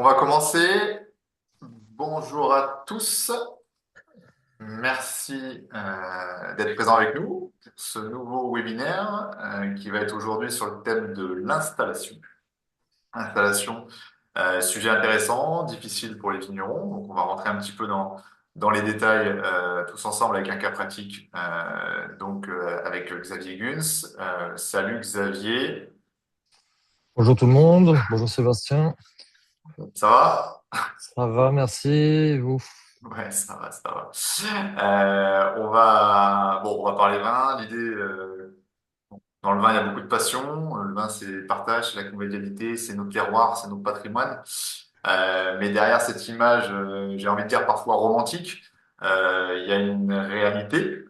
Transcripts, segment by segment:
On va commencer. Bonjour à tous. Merci d'être présents avec nous pour ce nouveau webinaire qui va être aujourd'hui sur le thème de l'installation. Installation, sujet intéressant, difficile pour les vignerons. Donc, on va rentrer un petit peu dans les détails tous ensemble avec un cas pratique. Avec Xavier Guns. Salut Xavier. Bonjour tout le monde, bonjour Sébastien. Ça va? Ça va, merci. Et vous? Ouais, ça va, ça va. On va parler vin. L'idée, dans le vin, il y a beaucoup de passion. Le vin, c'est le partage, c'est la convivialité, c'est nos terroirs, c'est notre patrimoine. Mais derrière cette image, j'ai envie de dire parfois romantique, il y a une réalité,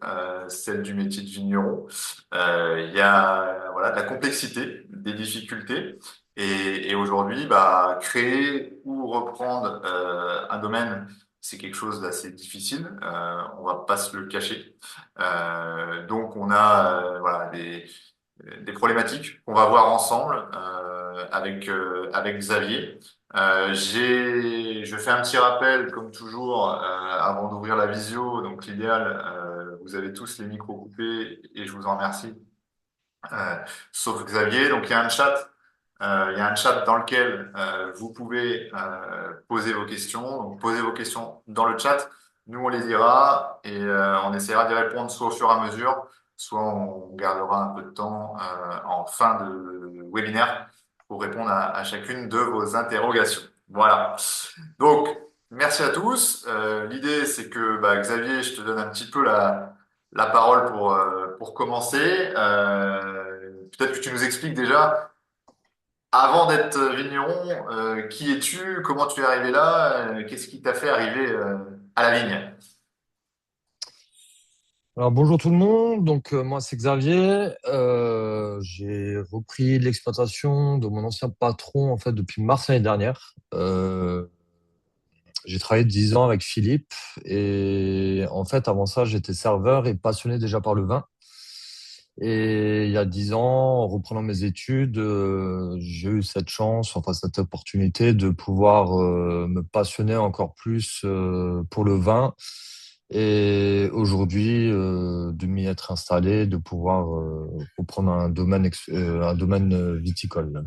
celle du métier de vigneron. Il y a voilà de la complexité, des difficultés. Et aujourd'hui, créer ou reprendre un domaine, c'est quelque chose d'assez difficile. On va pas se le cacher. Donc on a des problématiques qu'on va voir ensemble avec Xavier. Je fais un petit rappel, comme toujours, avant d'ouvrir la visio. Donc, l'idéal, vous avez tous les micros coupés et je vous en remercie, euh, sauf Xavier. Donc, il y a un chat dans lequel vous pouvez poser vos questions. Donc, posez vos questions dans le chat. Nous, on les lira et on essaiera d'y répondre soit au fur et à mesure, soit on gardera un peu de temps en fin de webinaire pour répondre à chacune de vos interrogations. Voilà. Donc, merci à tous. L'idée, c'est que Xavier, je te donne un petit peu la parole pour commencer. Peut-être que tu nous expliques déjà, avant d'être vigneron, qui es-tu? Comment tu es arrivé là? Qu'est-ce qui t'a fait arriver à la vigne? Alors bonjour tout le monde, moi c'est Xavier. J'ai repris l'exploitation de mon ancien patron en fait depuis mars l'année dernière. J'ai travaillé 10 ans avec Philippe et en fait avant ça j'étais serveur et passionné déjà par le vin. Et il y a 10 ans, en reprenant mes études, j'ai eu cette chance, enfin cette opportunité de pouvoir me passionner encore plus pour le vin. Et aujourd'hui, de m'y être installé, de pouvoir reprendre un domaine viticole.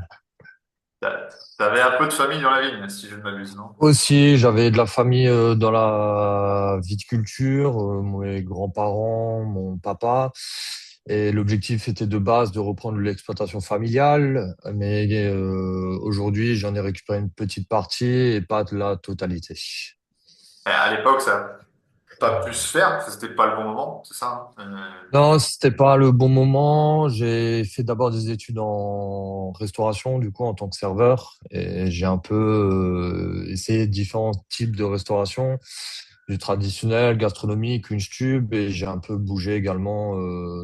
T'avais un peu de famille dans la vigne, si je ne m'abuse, non? Aussi, j'avais de la famille dans la viticulture, mes grands-parents, mon papa. Et l'objectif était de base de reprendre l'exploitation familiale, mais aujourd'hui, j'en ai récupéré une petite partie et pas de la totalité. À l'époque, ça n'a pas pu se faire, parce que c'était pas le bon moment, c'est ça, hein? Non, c'était pas le bon moment. J'ai fait d'abord des études en restauration, du coup, en tant que serveur, et j'ai un peu essayé différents types de restauration, du traditionnel, gastronomique, une tube, et j'ai un peu bougé également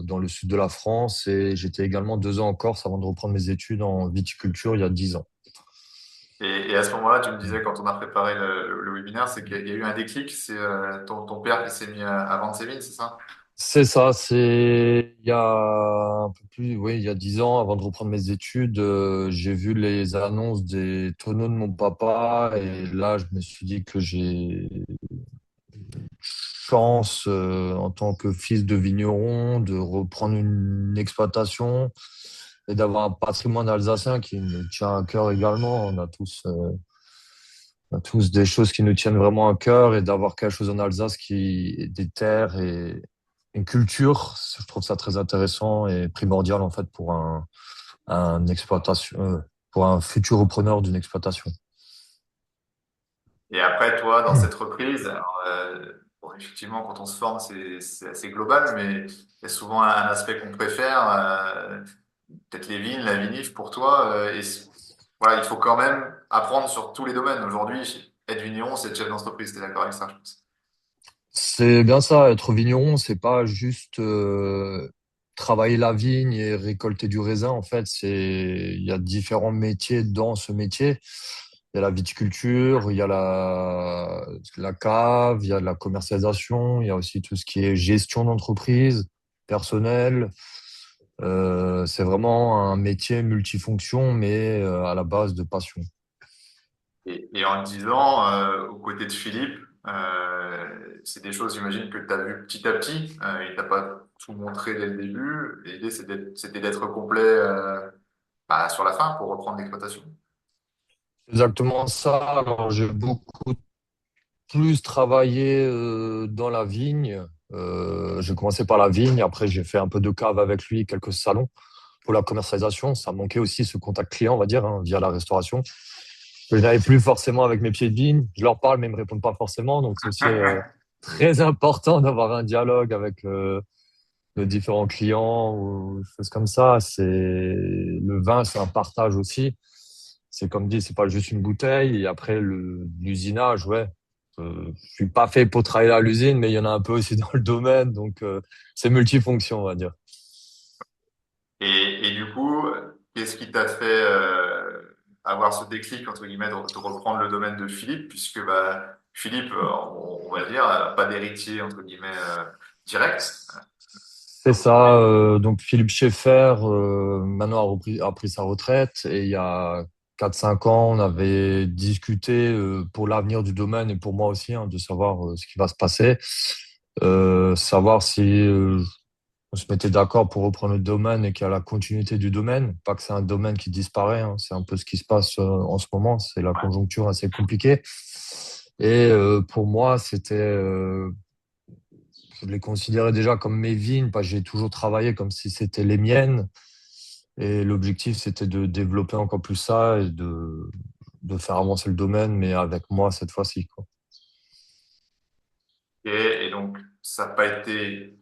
dans le sud de la France, et j'étais également 2 ans en Corse avant de reprendre mes études en viticulture il y a 10 ans. Et à ce moment-là, tu me disais, quand on a préparé le webinaire, c'est qu'il y a eu un déclic, c'est ton père qui s'est mis à vendre ses vignes, c'est ça? C'est ça, c'est il y a un peu plus, oui, il y a 10 ans, avant de reprendre mes études, j'ai vu les annonces des tonneaux de mon papa et là, je me suis dit que j'ai chance, en tant que fils de vigneron, de reprendre une exploitation et d'avoir un patrimoine alsacien qui me tient à cœur également. On a tous des choses qui nous tiennent vraiment à cœur et d'avoir quelque chose en Alsace qui des terres et une culture, je trouve ça très intéressant et primordial en fait pour un exploitation, pour un futur repreneur d'une exploitation. Et après, toi, dans cette reprise, alors, bon, effectivement, quand on se forme, c'est assez global, mais il y a souvent un aspect qu'on préfère, peut-être les vignes, la vinif pour toi. Voilà, il faut quand même apprendre sur tous les domaines. Aujourd'hui, être vigneron, c'est être chef d'entreprise. T'es d'accord avec ça, je pense. C'est bien ça, être vigneron, c'est pas juste travailler la vigne et récolter du raisin. En fait, il y a différents métiers dans ce métier. Il y a la viticulture, il y a la cave, il y a la commercialisation, il y a aussi tout ce qui est gestion d'entreprise, personnel. C'est vraiment un métier multifonction, mais à la base de passion. Et en 10 ans, aux côtés de Philippe, c'est des choses, j'imagine, que tu as vues petit à petit. Il t'a pas tout montré dès le début. Et l'idée, c'était d'être complet bah, sur la fin pour reprendre l'exploitation. Exactement ça. Alors, j'ai beaucoup plus travaillé dans la vigne. J'ai commencé par la vigne, après j'ai fait un peu de cave avec lui, quelques salons pour la commercialisation. Ça manquait aussi ce contact client, on va dire, hein, via la restauration. Que je n'avais plus forcément avec mes pieds de vigne. Je leur parle, mais ils me répondent pas forcément. Donc c'est aussi très important d'avoir un dialogue avec nos différents clients ou des choses comme ça. C'est le vin, c'est un partage aussi. C'est comme dit, c'est pas juste une bouteille. Et après l'usinage, ouais. Je suis pas fait pour travailler à l'usine, mais il y en a un peu aussi dans le domaine, donc c'est multifonction, on va dire. Et du coup, qu'est-ce qui t'a fait avoir ce déclic, entre guillemets, de reprendre le domaine de Philippe, puisque bah, Philippe, on va dire, pas d'héritier, entre guillemets, direct. C'est Donc, ça. Donc Philippe Schaeffer, maintenant a pris sa retraite et il y a 4 5 ans, on avait discuté pour l'avenir du domaine et pour moi aussi, hein, de savoir ce qui va se passer. Savoir si on se mettait d'accord pour reprendre le domaine et qu'il y a la continuité du domaine. Pas que c'est un domaine qui disparaît, hein. C'est un peu ce qui se passe en ce moment. C'est la ouais. conjoncture assez compliquée. Et pour moi, je les considérais déjà comme mes vignes, parce que j'ai toujours travaillé comme si c'était les miennes. Et l'objectif, c'était de développer encore plus ça et de faire avancer le domaine, mais avec moi cette fois-ci, quoi. Et donc, ça n'a pas été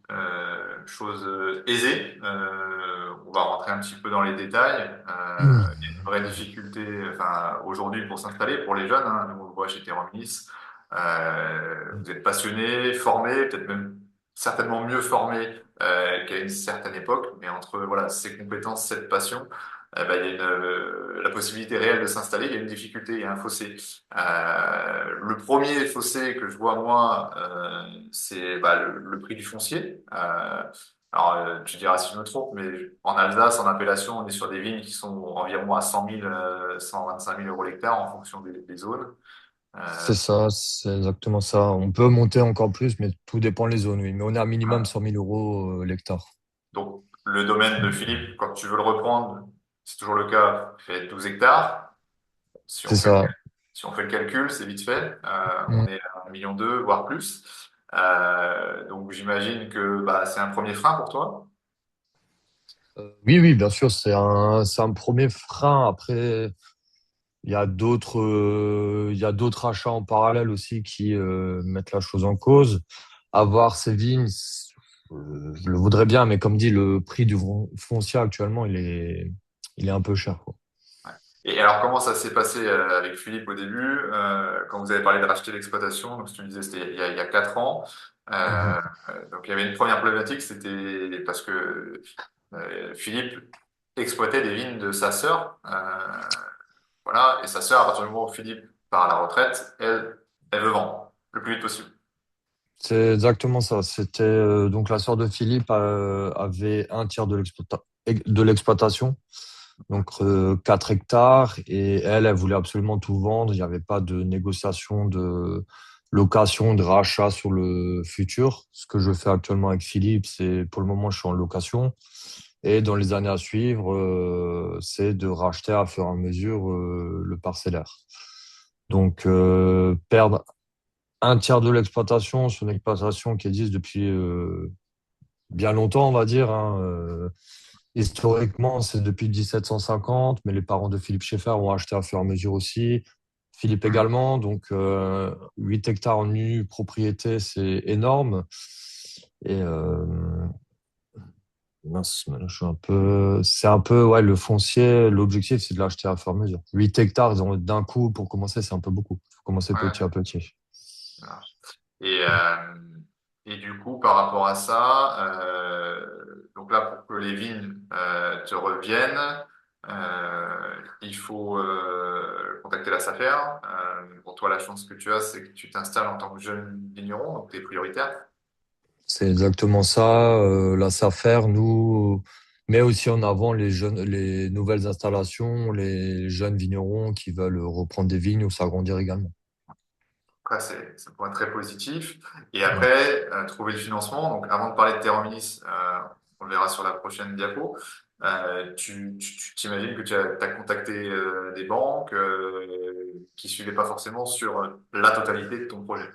chose aisée. On va rentrer un petit peu dans les détails. Il y a une vraie difficulté, enfin, aujourd'hui pour s'installer, pour les jeunes. Hein, nous, on le voit chez Thermominis. Vous êtes passionné, formé, peut-être même certainement mieux formé qu'à une certaine époque. Mais entre voilà ces compétences, cette passion, bah, il y a la possibilité réelle de s'installer. Il y a une difficulté, il y a un fossé. Le premier fossé que je vois moi, c'est bah, le prix du foncier. Alors, tu diras si je me trompe, mais en Alsace, en appellation, on est sur des vignes qui sont environ à 100 000, 125 000 euros l'hectare en fonction des zones. Euh, C'est ça, c'est exactement ça. On peut monter encore plus, mais tout dépend des zones, oui. Mais on est à minimum voilà. 100 000 € l'hectare. Donc, le domaine de Philippe, quand tu veux le reprendre, c'est toujours le cas, fait 12 hectares. Si on C'est fait le, ça. si on fait le calcul, c'est vite fait. On Mm. est à 1,2 million, voire plus. Donc j'imagine que bah, c'est un premier frein pour toi. Oui, oui, bien sûr, c'est un premier frein. Après, il y a d'autres achats en parallèle aussi qui mettent la chose en cause. Avoir ces vignes, je le voudrais bien, mais comme dit, le prix du foncier actuellement, il est un peu cher, quoi. Ouais. Et alors comment ça s'est passé avec Philippe au début, quand vous avez parlé de racheter l'exploitation, donc tu disais c'était il y a 4 ans. Mhm. Donc il y avait une première problématique, c'était parce que Philippe exploitait des vignes de sa sœur. Voilà, et sa sœur, à partir du moment où Philippe part à la retraite, elle veut vendre le plus vite possible. C'est exactement ça. C'était donc la sœur de Philippe avait un tiers de l'exploitation, donc 4 hectares, et elle voulait absolument tout vendre. Il n'y avait pas de négociation, de location, de rachat sur le futur. Ce que je fais actuellement avec Philippe, c'est pour le moment, je suis en location. Et dans les années à suivre, c'est de racheter à fur et à mesure le parcellaire. Donc, perdre un tiers de l'exploitation sur une exploitation qui existe depuis bien longtemps, on va dire, hein. Historiquement, c'est depuis 1750, mais les parents de Philippe Schaeffer ont acheté à fur et à mesure aussi. Philippe Mhm. également, donc 8 hectares en nue propriété, c'est énorme. Et mince, je suis un peu, c'est un peu, ouais, le foncier, l'objectif, c'est de l'acheter à fur et à mesure. 8 hectares, d'un coup, pour commencer, c'est un peu beaucoup. Il faut commencer petit à Ouais, petit. voilà. Et, euh, et du coup, par rapport à ça, donc là, pour que les vignes te reviennent, il faut contacter la SAFER. Pour toi, la chance que tu as, c'est que tu t'installes en tant que jeune vigneron, donc tu es prioritaire. C'est exactement ça. La SAFER, met aussi en avant les jeunes, les nouvelles installations, les jeunes vignerons qui veulent reprendre des vignes ou s'agrandir également. Après, c'est un point très positif. Et Ouais. après, trouver le financement. Donc, avant de parler de Terminis, on le verra sur la prochaine diapo. Tu t'imagines que tu as contacté des banques qui suivaient pas forcément sur la totalité de ton projet.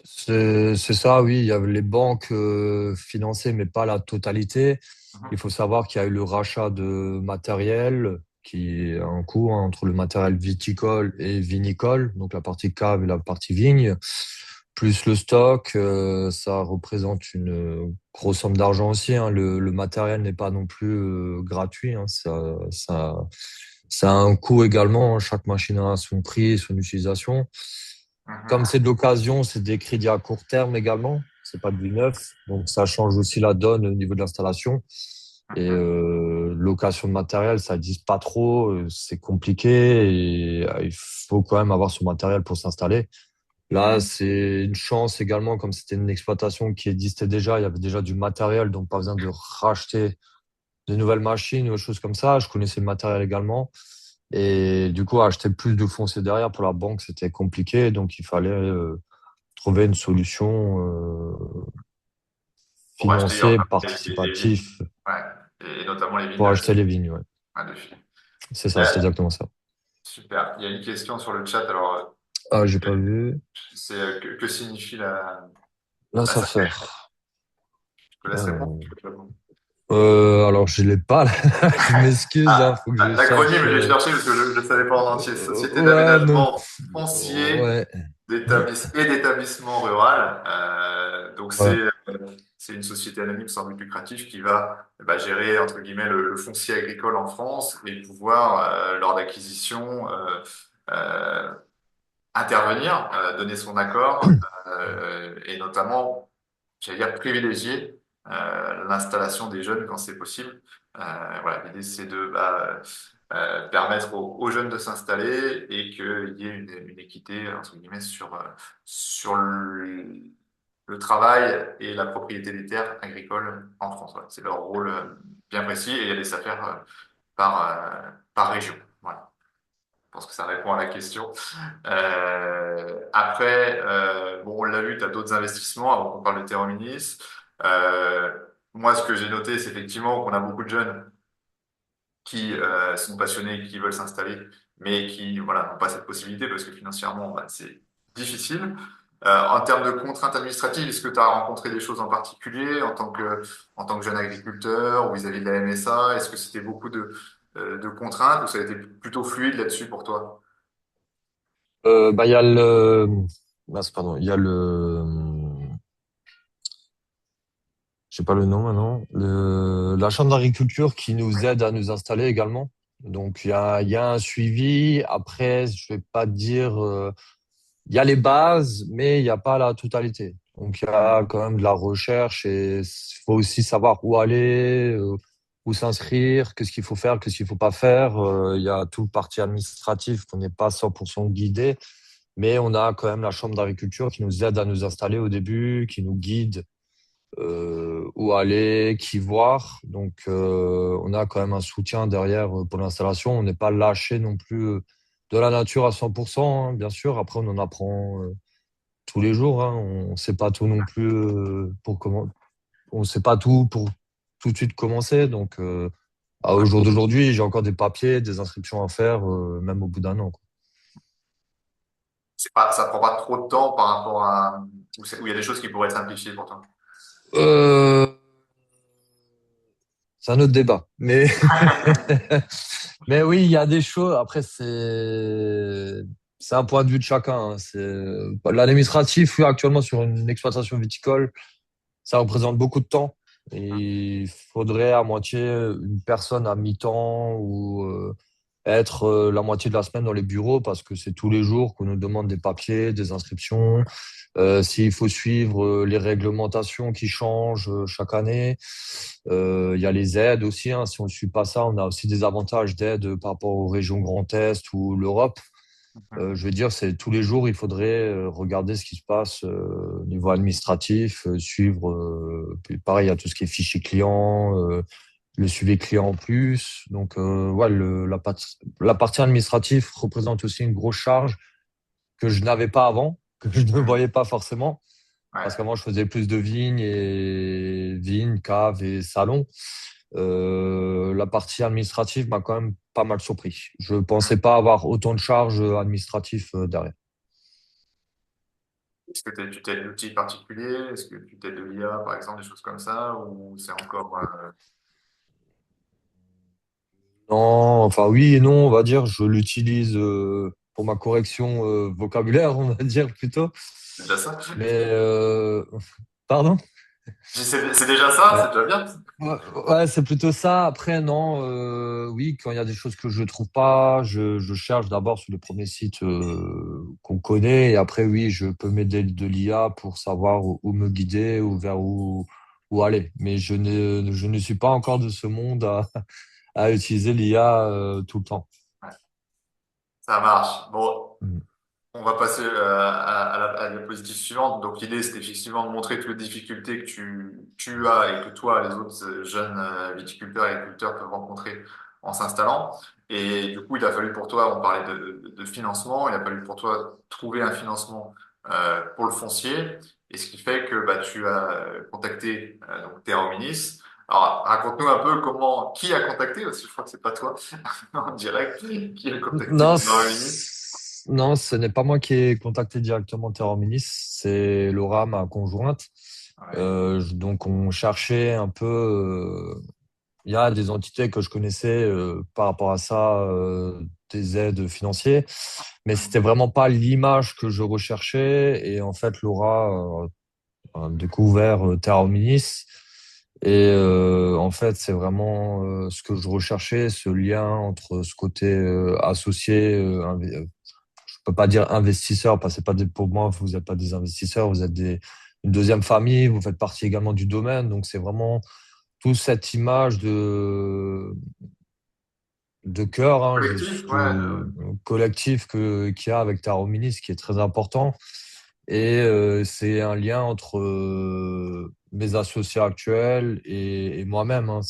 C'est ça, oui. Il y avait les banques financées, mais pas la totalité. Il Mhm. faut savoir qu'il y a eu le rachat de matériel qui a un coût, hein, entre le matériel viticole et vinicole, donc la partie cave et la partie vigne, plus le stock. Ça représente une grosse somme d'argent aussi, hein. Le matériel n'est pas non plus gratuit, hein. Ça a un coût également, hein. Chaque machine a son prix et son utilisation. Comme Mhm. c'est de l'occasion, c'est des crédits à court terme également. C'est pas du neuf, donc ça change aussi la donne au niveau de l'installation. Et Mhm. location de matériel, ça n'existe pas trop, c'est compliqué et il faut quand même avoir son matériel pour s'installer. Là, Mhm. c'est une chance également, comme c'était une exploitation qui existait déjà, il y avait déjà du matériel, donc pas besoin de racheter de nouvelles machines ou des choses comme ça. Je connaissais le matériel également. Et du coup, acheter plus de foncier derrière pour la banque, c'était compliqué. Donc, il fallait trouver une solution Pour acheter financière, les vignes. participative Ouais. Et notamment les vignes pour de la acheter les vignes. Ouais. de Chine. C'est ça, c'est Euh, exactement ça. super. Il y a une question sur le chat. Alors, Ah, j'ai pas vu. c'est que signifie Là, la ça SACEM? fait. Je te laisse répondre. Euh, alors, je l'ai pas. Là. Je m'excuse, hein, Ah, faut que je l'acronyme, cherche. j'ai cherché parce que je ne le savais pas en entier. Société Ouais, non. d'aménagement foncier Ouais. et d'établissement rural. Donc, Ouais. c'est une société anonyme sans but lucratif qui va gérer, entre guillemets, le foncier agricole en France et pouvoir, lors d'acquisition, euh, intervenir, donner son accord et notamment, j'allais dire, privilégier l'installation des jeunes quand c'est possible. Voilà, l'idée c'est de permettre aux jeunes de s'installer et qu'il y ait une équité entre guillemets sur le travail et la propriété des terres agricoles en France. Voilà, c'est leur rôle bien précis et il y a des affaires par région. Voilà. Je pense que ça répond à la question. Après, bon, on l'a vu, tu as d'autres investissements avant qu'on parle de Terrominis. Euh, Moi, ce que j'ai noté, c'est effectivement qu'on a beaucoup de jeunes qui sont passionnés, qui veulent s'installer, mais qui voilà, n'ont pas cette possibilité parce que financièrement, c'est difficile. En termes de contraintes administratives, est-ce que tu as rencontré des choses en particulier en tant que jeune agriculteur ou vis-à-vis de la MSA? Est-ce que c'était beaucoup de contraintes ou ça a été plutôt fluide là-dessus pour toi? Bah, il y a le. Mince, pardon. Il y a le. Je sais pas le nom maintenant. La Chambre d'agriculture qui nous aide à nous installer également. Donc, il y a un suivi. Après, je vais pas dire. Il y a les bases, mais il n'y a pas la totalité. Donc, il y a quand même de la recherche et il faut aussi savoir où aller, où s'inscrire, qu'est-ce qu'il faut faire, qu'est-ce qu'il faut pas faire. Il y a tout le parti administratif qu'on n'est pas 100% guidé, mais on a quand même la Chambre d'agriculture qui nous aide à nous installer au début, qui nous guide où aller, qui voir. Donc, on a quand même un soutien derrière pour l'installation. On n'est pas lâché non plus de la nature à 100%, hein, bien sûr. Après, on en apprend tous les jours, hein. On ne sait pas tout non plus pour comment. On sait pas tout pour tout de suite commencer. Donc, au jour d'aujourd'hui, j'ai encore des papiers, des inscriptions à faire, même au bout d'un an, quoi. Ça prend pas trop de temps par rapport à où il y a des choses qui pourraient être simplifiées pourtant. Euh, c'est un autre débat. Mais, mais oui, il y a des choses. Après, c'est un point de vue de chacun, hein. L'administratif, oui, actuellement, sur une exploitation viticole, ça représente beaucoup de temps. Et il faudrait à moitié une personne à mi-temps ou être la moitié de la semaine dans les bureaux parce que c'est tous les jours qu'on nous demande des papiers, des inscriptions. S'il faut suivre les réglementations qui changent chaque année, il y a les aides aussi, hein. Si on ne suit pas ça, on a aussi des avantages d'aide par rapport aux régions Grand Est ou l'Europe. Je veux dire, c'est tous les jours, il faudrait regarder ce qui se passe au niveau administratif, suivre. Puis pareil, il y a tout ce qui est fichier client, le suivi client en plus. Donc, ouais, la partie administrative représente aussi une grosse charge que je n'avais pas avant, que je ne Hmm. voyais pas forcément. Parce Ouais. qu'avant, je faisais plus de vignes, caves et salons. La partie administrative m'a quand même pas mal surpris. Je pensais Hmm. pas avoir autant de charges administratives derrière. Est-ce que tu t'aides d'outils particuliers? Est-ce que tu t'aides de l'IA, par exemple, des choses comme ça, ou c'est encore Non, enfin oui et non, on va dire, je l'utilise pour ma correction vocabulaire, on va dire plutôt. c'est déjà ça? Mais pardon? C'est déjà ça, c'est Ouais, déjà bien. ouais, ouais, c'est plutôt ça. Après, non, oui, quand il y a des choses que je trouve pas, je cherche d'abord sur les premiers sites qu'on connaît. Et après, oui, je peux m'aider de l'IA pour savoir où me guider ou vers où aller. Mais je ne suis pas encore de ce monde à utiliser l'IA tout le temps. Ouais, ça marche. Bon, Mm. on va passer à la diapositive suivante. Donc, l'idée, c'était effectivement de montrer toutes les difficultés que tu as et que toi, les autres jeunes viticulteurs et agriculteurs peuvent rencontrer en s'installant. Et du coup, il a fallu pour toi, on parlait de financement, il a fallu pour toi trouver un financement pour le foncier. Et ce qui fait que bah, tu as contacté donc Terra Minis. Alors, raconte-nous un peu qui a contacté, parce que je crois que c'est pas toi en direct, qui a contacté Non, Terra Minis. non, ce n'est pas moi qui ai contacté directement Terror Ministre, c'est Laura, ma conjointe. Ouais. Donc, on cherchait un peu. Il y a des entités que je connaissais par rapport à ça, des aides financières, mais c'était vraiment pas l'image que je recherchais. Et en fait, Laura a découvert Terror Ministre. Et en fait, c'est vraiment ce que je recherchais, ce lien entre ce côté associé, je peux pas dire investisseur, parce que c'est pas pour moi, vous n'êtes pas des investisseurs, vous êtes une deuxième famille, vous faites partie également du domaine, donc c'est vraiment toute cette image de cœur, hein, Collectif, ouais. collectif qu'il y a avec Taro Minis, qui est très important. Et c'est un lien entre mes associés actuels et moi-même, hein.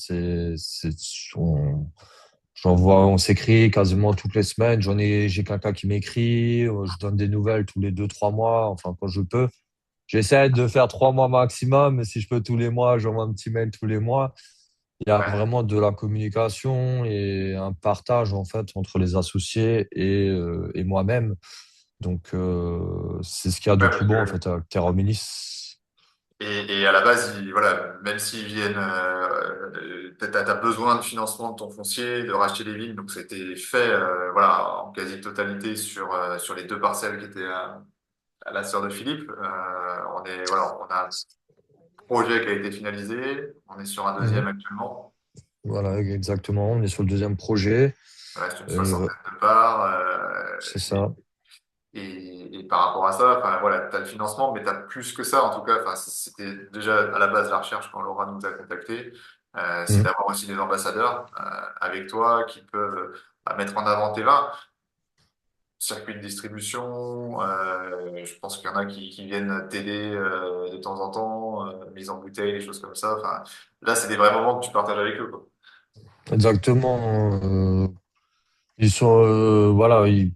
On s'écrit quasiment toutes les semaines. J'ai quelqu'un qui m'écrit. Je donne des nouvelles tous les 2, 3 mois, enfin quand je peux. J'essaie de faire 3 mois maximum, mais si je peux tous les mois, j'envoie un petit mail tous les mois. Il y a Ouais. vraiment de la communication et un partage en fait entre les associés et moi-même. Donc c'est ce qu'il y a de Ouais, plus parce beau en que, fait avec Terra Minis. et à la base, voilà, même s'ils viennent, t'as besoin de financement de ton foncier, de racheter les vignes, donc c'était fait, voilà, en quasi-totalité sur les deux parcelles qui étaient à la sœur de Philippe. Voilà, on a un projet qui a été finalisé, on est sur un deuxième Mhm. actuellement. Voilà, exactement. On est sur le deuxième projet. Il reste une Euh, soixantaine de parts. c'est ça. Et par rapport à ça, enfin voilà, t'as le financement, mais t'as plus que ça en tout cas. Enfin, c'était déjà à la base la recherche quand Laura nous a contacté, c'est Mhm. d'avoir aussi des ambassadeurs avec toi qui peuvent mettre en avant tes vins, circuit de distribution. Je pense qu'il y en a qui viennent t'aider de temps en temps, mise en bouteille, des choses comme ça. Enfin, là, c'est des vrais moments que tu partages avec eux, quoi. Exactement. Ils sont, voilà, il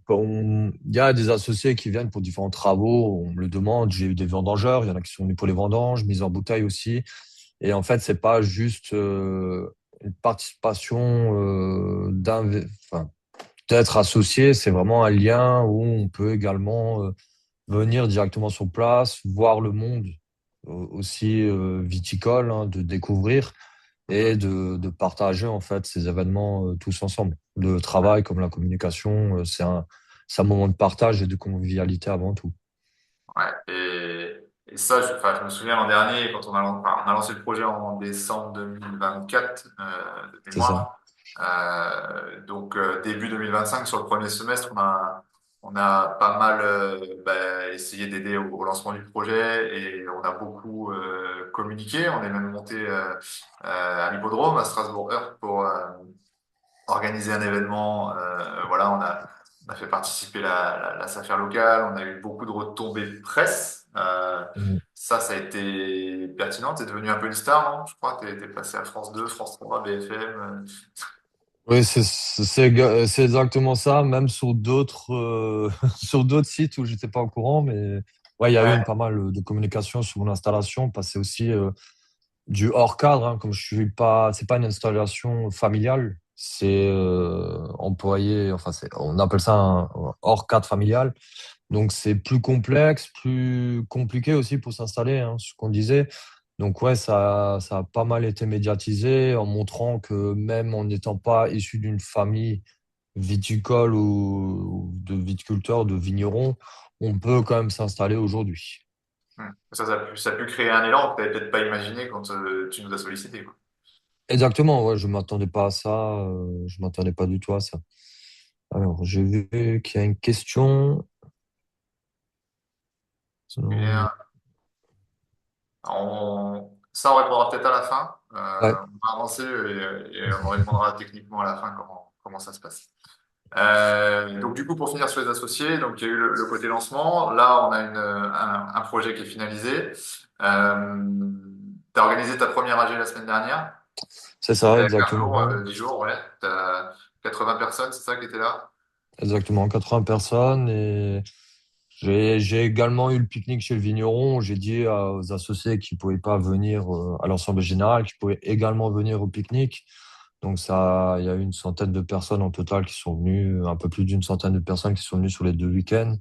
y a des associés qui viennent pour différents travaux, on me le demande. J'ai eu des vendangeurs, il y en a qui sont venus pour les vendanges, mise en bouteille aussi. Et en fait, c'est pas juste une participation enfin, d'être associé, c'est vraiment un lien où on peut également venir directement sur place, voir le monde aussi viticole, hein, de découvrir et de partager en fait ces événements tous ensemble. Le travail comme la communication, c'est un moment de partage et de convivialité avant tout. Ouais, et ça, enfin, je me souviens l'an dernier, quand on a lancé le projet en décembre 2024, de C'est ça. mémoire. Donc, début 2025, sur le premier semestre, on a pas mal essayé d'aider au lancement du projet et on a beaucoup communiqué. On est même monté à l'hippodrome à Strasbourg-Heurt pour organiser un événement. Voilà, On a fait participer la SAFER locale, on a eu beaucoup de retombées de presse. Ça a été pertinent. T'es devenu un peu une star, non? Je crois que t'es passé à France 2, France 3, BFM. Oui, c'est exactement ça, même sur d'autres sur d'autres sites où j'étais pas au courant, mais ouais, il y a eu pas mal de communication sur mon installation, parce que c'est aussi du hors cadre, hein, comme je suis pas, c'est pas une installation familiale, c'est employé, enfin on appelle ça un hors cadre familial, donc c'est plus complexe, plus compliqué aussi pour s'installer, hein, ce qu'on disait. Donc ouais, ça a pas mal été médiatisé en montrant que même en n'étant pas issu d'une famille viticole ou de viticulteurs, de vignerons, on peut quand même s'installer aujourd'hui. Ça a pu créer un élan que t'avais peut-être pas imaginé quand tu nous as sollicité, quoi. Exactement, ouais, je m'attendais pas à ça, je m'attendais pas du tout à ça. Alors, j'ai vu qu'il y a une question. Euh, Ça, on répondra peut-être à la fin. ouais, On va avancer et on répondra techniquement à la fin comment ça se passe. Donc du coup, pour finir sur les associés, donc il y a eu le côté lancement. Là, on a un projet qui est finalisé. Tu as organisé ta première AG la semaine dernière. c'est ça, C'était 15 jours, exactement. 10 jours, ouais. T'as 80 personnes, c'est ça qui était là? Exactement, 80 personnes. Et j'ai également eu le pique-nique chez le vigneron. J'ai dit aux associés qui pouvaient pas venir à l'Assemblée générale, qui pouvaient également venir au pique-nique. Donc ça, il y a eu une centaine de personnes en total qui sont venues, un peu plus d'une centaine de personnes qui sont venues sur les 2 week-ends.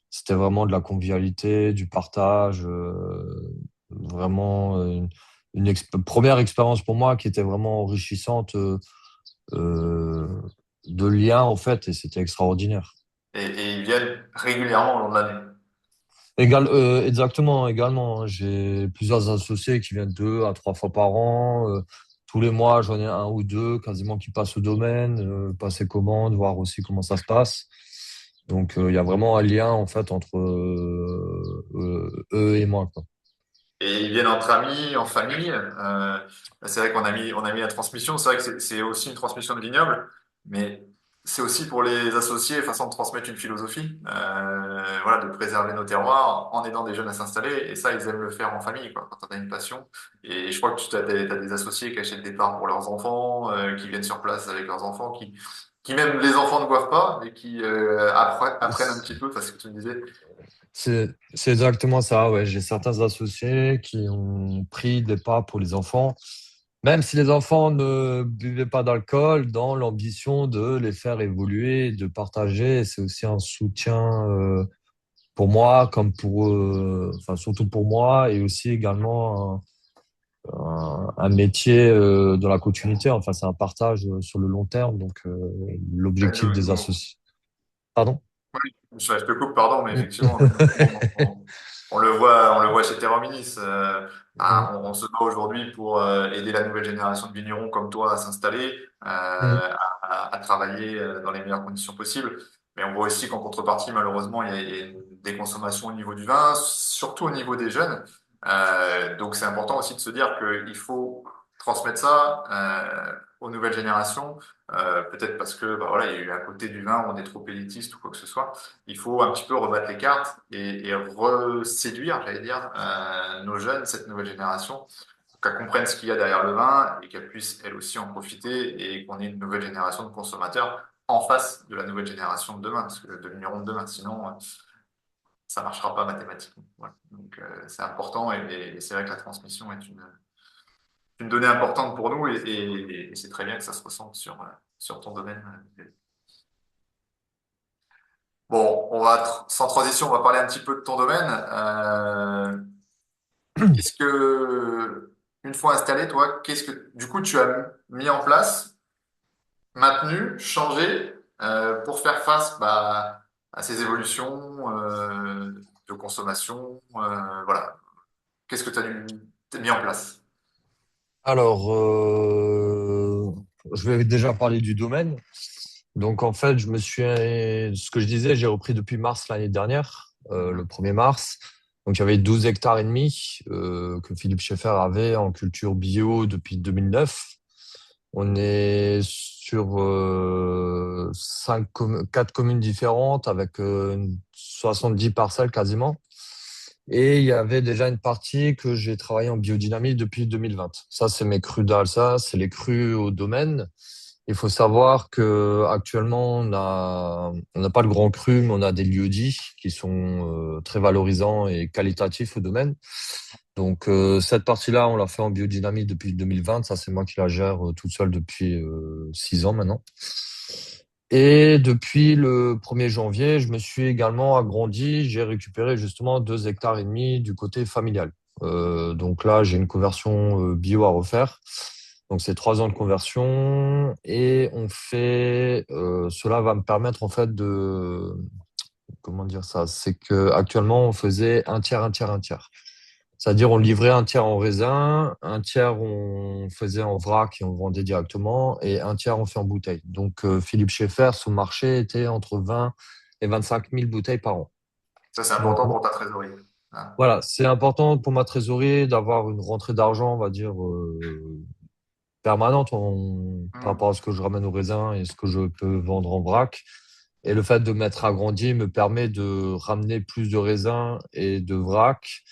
C'était vraiment de la convivialité, du partage, vraiment première expérience pour moi qui était vraiment enrichissante euh, de liens en fait, et c'était extraordinaire. Et ils viennent régulièrement au long de l'année. Exactement, également, hein. J'ai plusieurs associés qui viennent 2 à 3 fois par an. Tous les mois, j'en ai un ou deux quasiment qui passent au domaine, passer commande, voir aussi comment ça se passe. Donc, il y a vraiment un lien en fait entre eux et moi, quoi. Et ils viennent entre amis, en famille. C'est vrai on a mis la transmission. C'est vrai que c'est aussi une transmission de vignoble, mais c'est aussi pour les associés façon de transmettre une philosophie, voilà, de préserver nos terroirs en aidant des jeunes à s'installer. Et ça, ils aiment le faire en famille, quoi, quand on a une passion. Et je crois que t'as des associés qui achètent des parts pour leurs enfants, qui viennent sur place avec leurs enfants, qui même les enfants ne boivent pas, mais qui apprennent un petit peu, parce que tu me disais. C'est exactement ça, ouais. J'ai certains associés qui ont pris des pas pour les enfants, même si les enfants ne buvaient pas d'alcool, dans l'ambition de les faire évoluer, de partager. C'est aussi un soutien pour moi, comme pour enfin surtout pour moi, et aussi également un métier dans la continuité. Enfin, c'est un partage sur le long terme. Donc, l'objectif des associés. Pardon? Je te coupe, pardon, mais Mm, effectivement, on le voit chez Terrominis. On se bat aujourd'hui pour aider la nouvelle génération de vignerons comme toi à s'installer, mm. à travailler dans les meilleures conditions possibles. Mais on voit aussi qu'en contrepartie, malheureusement, il y a une déconsommation au niveau du vin, surtout au niveau des jeunes. Donc c'est important aussi de se dire qu'il faut transmettre ça aux nouvelles générations. Peut-être parce que bah voilà, il y a eu à côté du vin, on est trop élitiste ou quoi que ce soit. Il faut un petit peu rebattre les cartes et reséduire, j'allais dire, nos jeunes, cette nouvelle génération, pour qu'elle comprenne ce qu'il y a derrière le vin et qu'elle puisse elle aussi en profiter et qu'on ait une nouvelle génération de consommateurs en face de la nouvelle génération de demain, parce que de vignerons de demain, sinon ça marchera pas mathématiquement. Voilà. Donc c'est important et c'est vrai que la transmission est une donnée importante pour nous et c'est très bien que ça se ressente sur ton domaine. Bon, sans transition, on va parler un petit peu de ton domaine. Qu'est-ce que, une fois installé, toi, qu'est-ce que, du coup, tu as mis en place, maintenu, changé, pour faire face, bah, à ces évolutions, de consommation, voilà. Qu'est-ce que tu as mis en place? Alors, je vais déjà parler du domaine. Donc, en fait, ce que je disais, j'ai repris depuis mars l'année dernière, le Mhm. 1er mars. Donc, il y avait 12 hectares et demi que Philippe Schaeffer avait en culture bio depuis 2009. On est sur quatre communes différentes avec 70 parcelles quasiment. Et il y avait déjà une partie que j'ai travaillé en biodynamie depuis 2020. Ça, c'est mes crus d'Alsace, c'est les crus au domaine. Il faut savoir que actuellement on n'a pas de grands crus, mais on a des lieux-dits qui sont très valorisants et qualitatifs au domaine. Donc cette partie-là, on l'a fait en biodynamie depuis 2020. Ça, c'est moi qui la gère toute seule depuis 6 ans maintenant. Et depuis le 1er janvier, je me suis également agrandi. J'ai récupéré justement 2,5 hectares du côté familial. Donc là, j'ai une conversion bio à refaire. Donc c'est 3 ans de conversion et cela va me permettre en fait comment dire ça, c'est que actuellement on faisait un tiers, un tiers, un tiers. C'est-à-dire on livrait un tiers en raisin, un tiers on faisait en vrac et on vendait directement et un tiers on fait en bouteille. Donc Philippe Schaeffer, son marché était entre 20 et 25 000 bouteilles par an. Ça, c'est Donc important pour ta trésorerie. Ah. voilà, c'est important pour ma trésorerie d'avoir une rentrée d'argent, on va dire, permanente par Hmm. rapport à ce que je ramène au raisin et ce que je peux vendre en vrac. Et le fait de m'être agrandi me permet de ramener plus de raisins et de vrac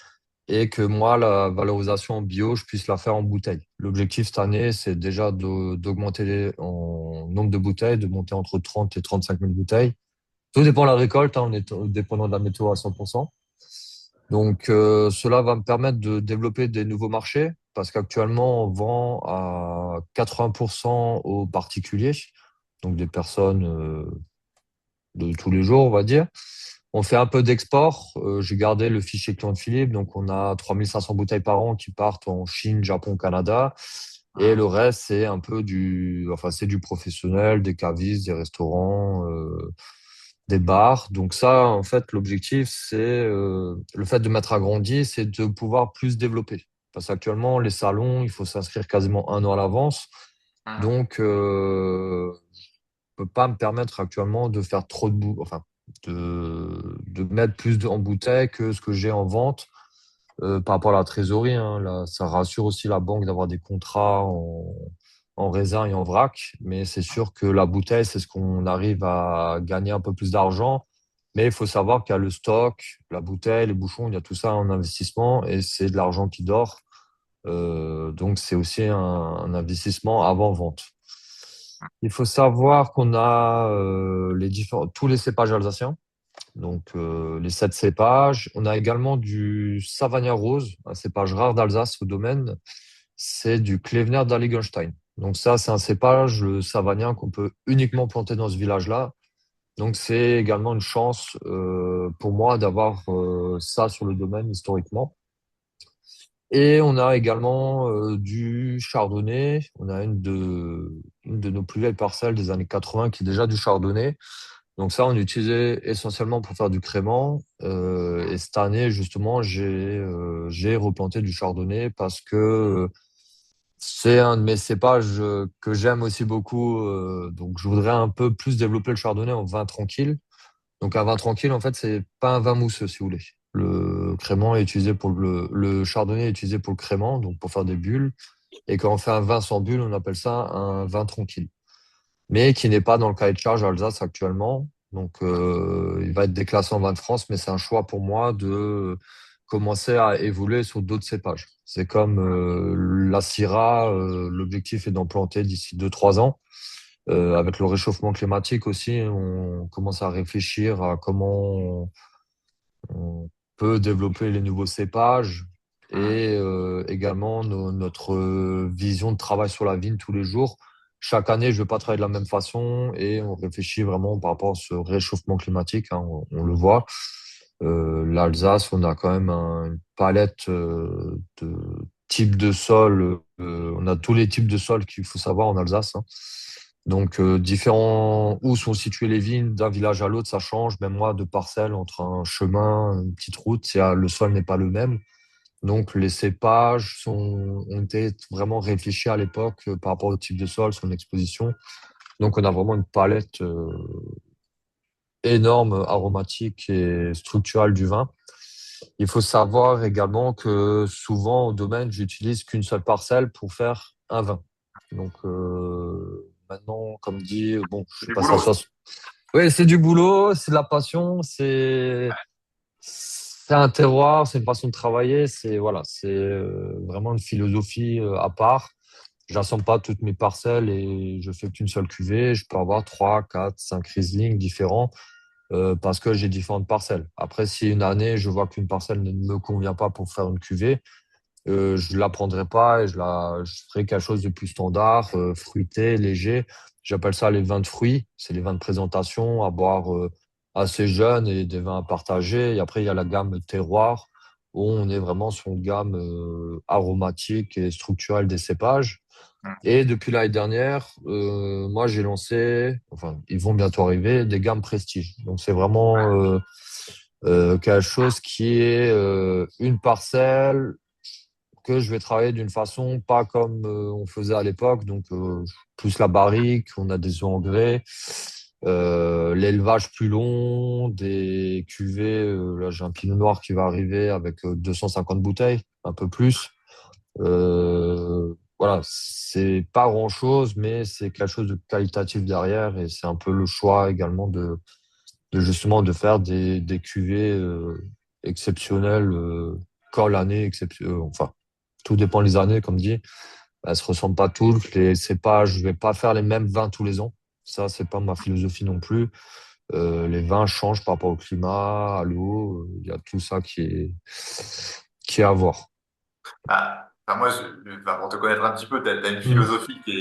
et que moi, la valorisation en bio, je puisse la faire en bouteille. L'objectif cette année, c'est déjà d'augmenter en nombre de bouteilles, de monter entre 30 et 35 000 bouteilles. Tout dépend de la récolte, hein, on est dépendant de la météo à 100%. Donc, cela va me permettre de développer des nouveaux marchés parce qu'actuellement, on vend à 80% aux particuliers, donc des personnes de tous les jours, on va dire. On fait un peu d'export. J'ai gardé le fichier client de Philippe, donc on a 3500 bouteilles par an qui partent en Chine, Japon, Canada. Et le Hmm. reste, c'est un peu c'est du professionnel, des cavistes, des restaurants, des bars. Donc ça, en fait, l'objectif, c'est le fait de m'être agrandi, c'est de pouvoir plus développer. Parce qu'actuellement, les salons, il faut s'inscrire quasiment un an à l'avance. Hmm. Donc, je peux pas me permettre actuellement de faire trop enfin, de mettre en bouteille que ce que j'ai en vente par rapport à la trésorerie. Hein. Là, ça rassure aussi la banque d'avoir des contrats en raisin et en vrac, mais c'est sûr que la bouteille, c'est ce qu'on arrive à gagner un peu plus d'argent. Mais il faut savoir qu'il y a le stock, la bouteille, les bouchons, il y a tout ça en investissement et c'est de l'argent qui dort. Donc, c'est aussi un investissement avant vente. Il faut savoir qu'on a tous les cépages alsaciens, donc les 7 cépages. On a également du Savagnin rose, un cépage rare d'Alsace au domaine. C'est du Klevener d'Alligenstein. Donc ça, c'est un cépage, le Savagnin, qu'on peut uniquement planter dans ce village-là. Donc c'est également une chance pour moi d'avoir ça sur le domaine historiquement. Et on a également du chardonnay. On a une de nos plus vieilles parcelles des années 80 qui est déjà du chardonnay. Donc ça, on utilisait essentiellement pour faire du crément. Et cette année, justement, j'ai replanté du chardonnay parce que c'est un de mes cépages que j'aime aussi beaucoup. Donc je voudrais un peu plus développer le chardonnay en vin tranquille. Donc un vin tranquille, en fait, c'est pas un vin mousseux, si vous voulez. Le chardonnay est utilisé pour le crément, donc pour faire des bulles. Et quand on fait un vin sans bulle, on appelle ça un vin tranquille. Mais qui n'est pas dans le cahier de charge Alsace actuellement. Donc il va être déclassé en vin de France, mais c'est un choix pour moi de commencer à évoluer sur d'autres cépages. C'est comme la Syrah, l'objectif est d'en planter d'ici 2 3 ans. Avec le réchauffement climatique aussi, on commence à réfléchir à comment on peut développer les nouveaux cépages Hmm. et également notre vision de travail sur la vigne tous les jours. Chaque année, je ne vais pas travailler de la même façon et on réfléchit vraiment par rapport à ce réchauffement climatique, hein, on le voit. L'Alsace, on a quand même une palette de types de sols. On a tous les types de sols qu'il faut savoir en Alsace. Hein. Donc, différents où sont situées les vignes d'un village à l'autre, ça change. Même moi, de parcelles entre un chemin, une petite route, le sol n'est pas le même. Donc, les cépages ont été vraiment réfléchis à l'époque par rapport au type de sol, son exposition. Donc, on a vraiment une palette énorme, aromatique et structurale du vin. Il faut savoir également que souvent, au domaine, j'utilise qu'une seule parcelle pour faire un vin. Donc maintenant, comme dit, bon, je C'est suis du passé à boulot aussi. 60. Oui, c'est du boulot, c'est de la passion, c'est un terroir, c'est une façon de travailler, c'est voilà, c'est vraiment une philosophie à part. J'assemble pas toutes mes parcelles et je fais qu'une seule cuvée. Je peux avoir 3, 4, 5 Riesling différents parce que j'ai différentes parcelles. Après, si une année, je vois qu'une parcelle ne me convient pas pour faire une cuvée, je la prendrai pas et je ferai quelque chose de plus standard, fruité, léger. J'appelle ça les vins de fruits. C'est les vins de présentation à boire assez jeunes et des vins à partager. Et après, il y a la gamme terroir où on est vraiment sur une gamme aromatique et structurelle des cépages. Hmm. Et depuis l'année dernière, moi, j'ai lancé, enfin, ils vont bientôt arriver, des gammes prestige. Donc, c'est vraiment quelque chose qui est une parcelle que je vais travailler d'une façon pas comme on faisait à l'époque, donc plus la barrique, on a des œufs en grès, l'élevage plus long, des cuvées, là j'ai un pinot noir qui va arriver avec 250 bouteilles, un peu plus. Voilà, c'est pas grand-chose, mais c'est quelque chose de qualitatif derrière et c'est un peu le choix également de justement de faire des cuvées exceptionnelles, quand l'année, enfin, tout dépend des années, comme dit. Elles se ressemblent pas toutes. C'est pas, je vais pas faire les mêmes vins tous les ans. Ça, c'est pas ma philosophie non plus. Les vins changent par rapport au climat, à l'eau. Il y a tout ça qui est à voir. Ah, enfin, moi, enfin, pour te connaître un petit peu, t'as une Mm, philosophie qui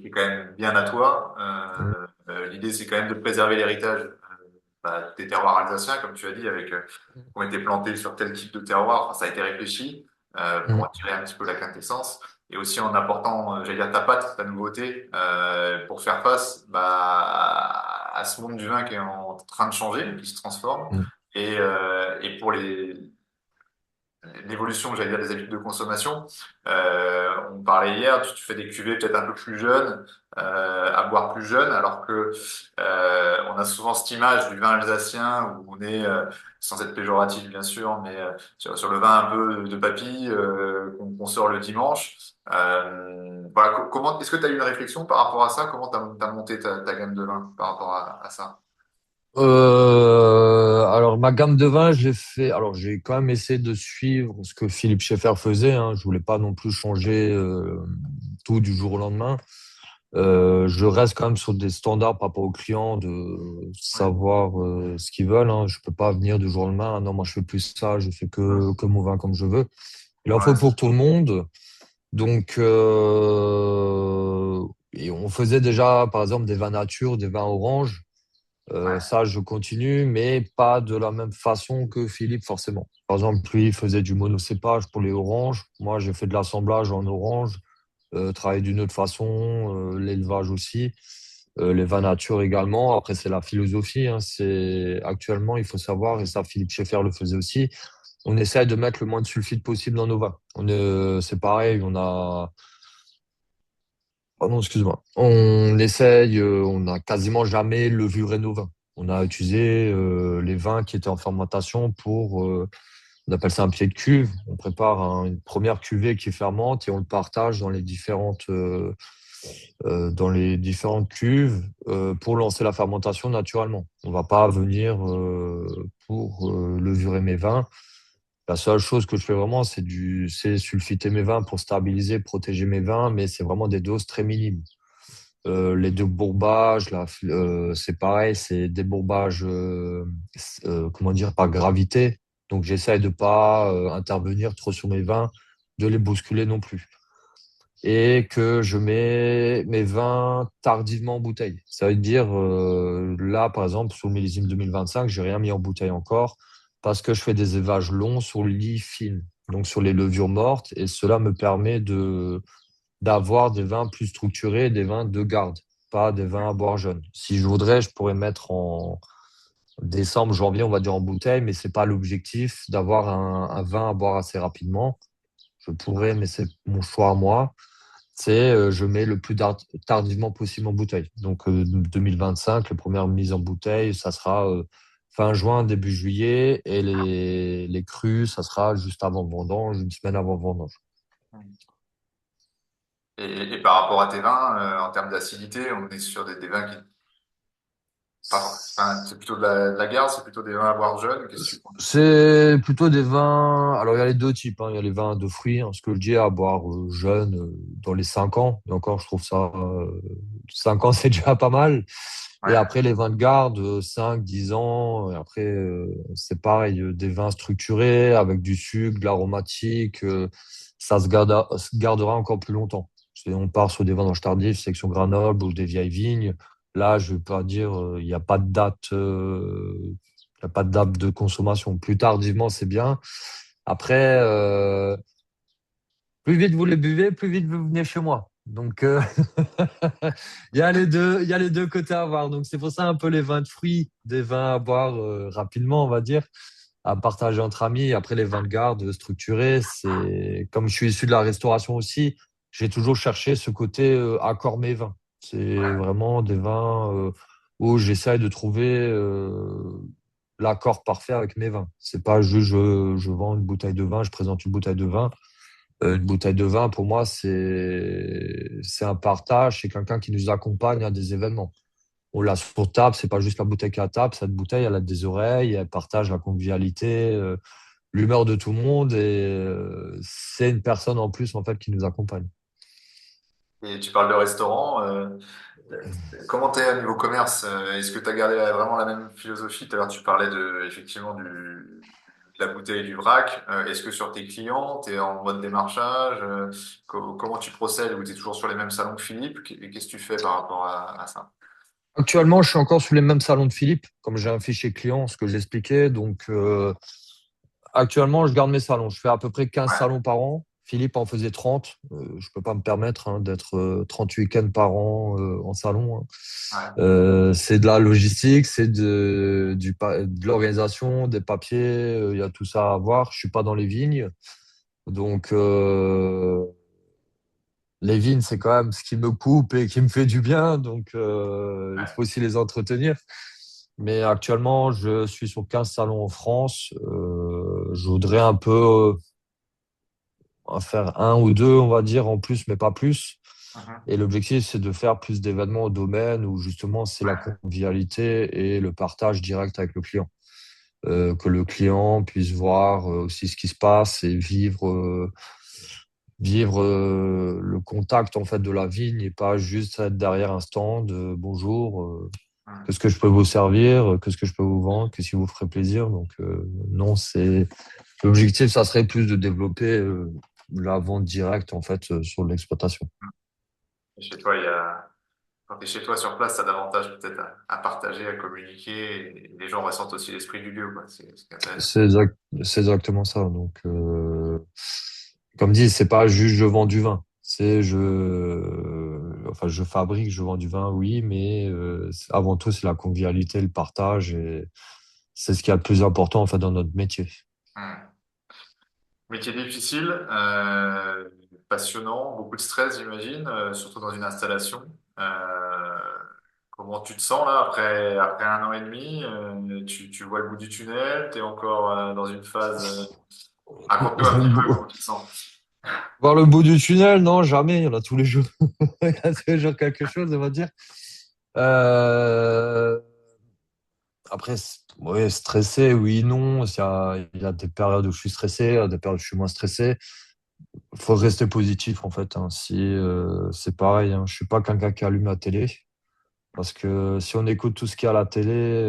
est quand même bien à toi. mm, L'idée, c'est quand même de préserver l'héritage des terroirs alsaciens, comme tu as dit, avec qui ont été plantés sur tel type de terroir. Enfin, ça a été réfléchi pour mm, attirer un petit peu la quintessence. Et aussi en apportant, j'allais dire, ta patte, ta nouveauté, pour faire face à ce monde du vin qui est en train de changer, qui se transforme. mm, Et pour l'évolution, j'allais dire, des habitudes de consommation. On parlait hier, tu fais des cuvées peut-être un peu plus jeunes, à boire plus jeune, alors que on a souvent cette image du vin alsacien où on est, sans être péjoratif bien sûr, mais sur le vin un peu de papy qu'on sort le dimanche. Voilà, comment est-ce que tu as eu une réflexion par rapport à ça? Comment tu as monté ta gamme de vin par rapport à ça? Alors ma gamme de vin, j'ai fait. Alors j'ai quand même essayé de suivre ce que Philippe Schaeffer faisait. Hein. Je voulais pas non plus changer tout du jour au lendemain. Je reste quand même sur des standards par rapport aux clients, de Ouais, savoir ce qu'ils veulent. Hein. Je peux pas venir du jour au lendemain. Ah non, moi je fais plus ça, je fais que mon vin comme je veux. Il en faut ouais, pour tout le monde. Donc, et on faisait déjà, par exemple, des vins nature, des vins orange. ouais. Ça, je continue, mais pas de la même façon que Philippe, forcément. Par exemple, lui, il faisait du monocépage pour les oranges. Moi, j'ai fait de l'assemblage en orange, travailler d'une autre façon, l'élevage aussi, les vins nature également. Après, c'est la philosophie. Hein. C'est actuellement, il faut savoir, et ça, Philippe Schaeffer le faisait aussi. On essaie de mettre le moins de sulfite possible dans nos vins. C'est pareil, on a pardon, excuse-moi. On essaye, on n'a quasiment jamais levuré nos vins. On a utilisé les vins qui étaient en fermentation pour, on appelle ça un pied de cuve. On prépare une première cuvée qui fermente et on le partage dans les différentes cuves pour lancer la fermentation naturellement. On va pas venir pour levurer mes vins. La seule chose que je fais vraiment, c'est sulfiter mes vins pour stabiliser, protéger mes vins, mais c'est vraiment des doses très minimes. Les deux bourbages, là, c'est pareil, c'est des bourbages, comment dire, par gravité. Donc j'essaye de pas intervenir trop sur mes vins, de les bousculer non plus. Et que je mets mes vins tardivement en bouteille. Ça veut dire, là, par exemple, sur le millésime 2025, j'ai rien mis en bouteille encore parce que je fais des élevages longs sur lit fine, donc sur les levures mortes, et cela me permet d'avoir des vins plus structurés, des vins de garde, pas des vins à boire jeunes. Si je voudrais, je pourrais mettre en décembre, janvier, on va dire en bouteille, mais c'est pas l'objectif d'avoir un vin à boire assez rapidement. Je pourrais, mais c'est mon choix à moi. C'est je mets le plus tardivement possible en bouteille. Donc 2025, les premières mises en bouteille, ça sera fin juin, début juillet, et les crus, ça sera juste avant vendange, une semaine avant vendange. Et par rapport à tes vins, en termes d'acidité, on est sur des vins qui, pas forcément, enfin, c'est plutôt de la garde, c'est plutôt des vins à boire jeunes. Qu'est-ce que tu prends? C'est plutôt des vins. Alors, il y a les deux types, hein. Il y a les vins de fruits, hein, ce que je dis à boire jeune, dans les 5 ans. Et encore, je trouve ça. 5 ans, c'est déjà pas mal. Et Ouais, après, les vins de garde, 5, 10 ans. Et après, c'est pareil, des vins structurés avec du sucre, de l'aromatique. Ça se gardera encore plus longtemps. On part sur des vendanges tardives, section Grenoble ou des vieilles vignes. Là, je ne vais pas dire, il n'y a pas de date. Il n'y a pas de date de consommation. Plus tardivement, c'est bien. Après, plus vite vous les buvez, plus vite vous venez chez moi. Donc, il y a les deux côtés à voir. Donc, c'est pour ça un peu les vins de fruits, des vins à boire rapidement, on va dire, à partager entre amis. Après, les vins de garde structurés, c'est comme je suis issu de la restauration aussi, j'ai toujours cherché ce côté accord mes vins. C'est ouais. vraiment des vins où j'essaye de trouver l'accord parfait avec mes vins. C'est pas juste je vends une bouteille de vin, je présente une bouteille de vin. Une bouteille de vin, pour moi, c'est un partage, c'est quelqu'un qui nous accompagne à des événements. On l'a sur table, c'est pas juste la bouteille qui est à table, cette bouteille, elle a des oreilles, elle partage la convivialité, l'humeur de tout le monde et c'est une personne en plus en fait qui nous accompagne. Et tu parles de restaurant. Comment t'es à niveau commerce? Est-ce que tu as gardé vraiment la même philosophie? Tout à l'heure, tu parlais effectivement de la bouteille et du vrac. Est-ce que sur tes clients, tu es en mode démarchage? Comment tu procèdes? Ou tu es toujours sur les mêmes salons que Philippe? Qu'est-ce que tu fais par rapport à ça? Actuellement, je suis encore sous les mêmes salons de Philippe, comme j'ai un fichier client, ce que j'expliquais. Donc, actuellement, je garde mes salons. Je fais à peu près 15 Ouais, salons par an. Philippe en faisait 30. Je peux pas me permettre d'être 30 week-ends par an en salon, hein. ouais. C'est de la logistique, de l'organisation, des papiers. Il y a tout ça à voir. Je suis pas dans les vignes. Donc, les vignes, c'est quand même ce qui me coupe et qui me fait du bien. Donc, il faut aussi les entretenir. Mais actuellement, je suis sur 15 salons en France. Je voudrais un peu en faire un ou deux, on va dire, en plus, mais pas plus. Mhm. Et l'objectif, c'est de faire plus d'événements au domaine où justement, c'est la Ouais. convivialité et le partage direct avec le client. Que le client puisse voir aussi ce qui se passe et vivre le contact en fait de la vigne et pas juste être derrière un stand. Bonjour, Mhm. qu'est-ce que je peux vous servir? Qu'est-ce que je peux vous vendre? Qu'est-ce qui vous ferait plaisir? Donc, non, c'est l'objectif, ça serait plus de développer la vente directe en fait sur l'exploitation. Et chez toi, quand tu es chez toi sur place, tu as davantage peut-être à partager, à communiquer. Et les gens ressentent aussi l'esprit du lieu, quoi. C'est ce qui est intéressant. C'est exactement ça. Donc, comme dit, c'est pas juste je vends du vin. Enfin, je fabrique, je vends du vin, oui, mais avant tout, c'est la convivialité, le partage et c'est ce qui est le plus important en fait dans notre métier. Mhm. Métier difficile, passionnant, beaucoup de stress, j'imagine, surtout dans une installation. Euh, Comment tu te sens là après 1 an et demi? Tu vois le bout du tunnel? Tu es encore dans une phase. Raconte-nous un petit peu comment tu te sens. Voir le bout du tunnel, non, jamais. Il y en a tous les jours. Il y a tous les jours quelque chose, on va dire. Euh, Après, ouais, stressé, oui, non. Il y a des périodes où je suis stressé, il y a des périodes où je suis moins stressé. Il faut rester positif, en fait, hein. Si, c'est pareil, hein. Je suis pas quelqu'un qui allume la télé. Parce que si on écoute tout ce qu'il y a à la télé,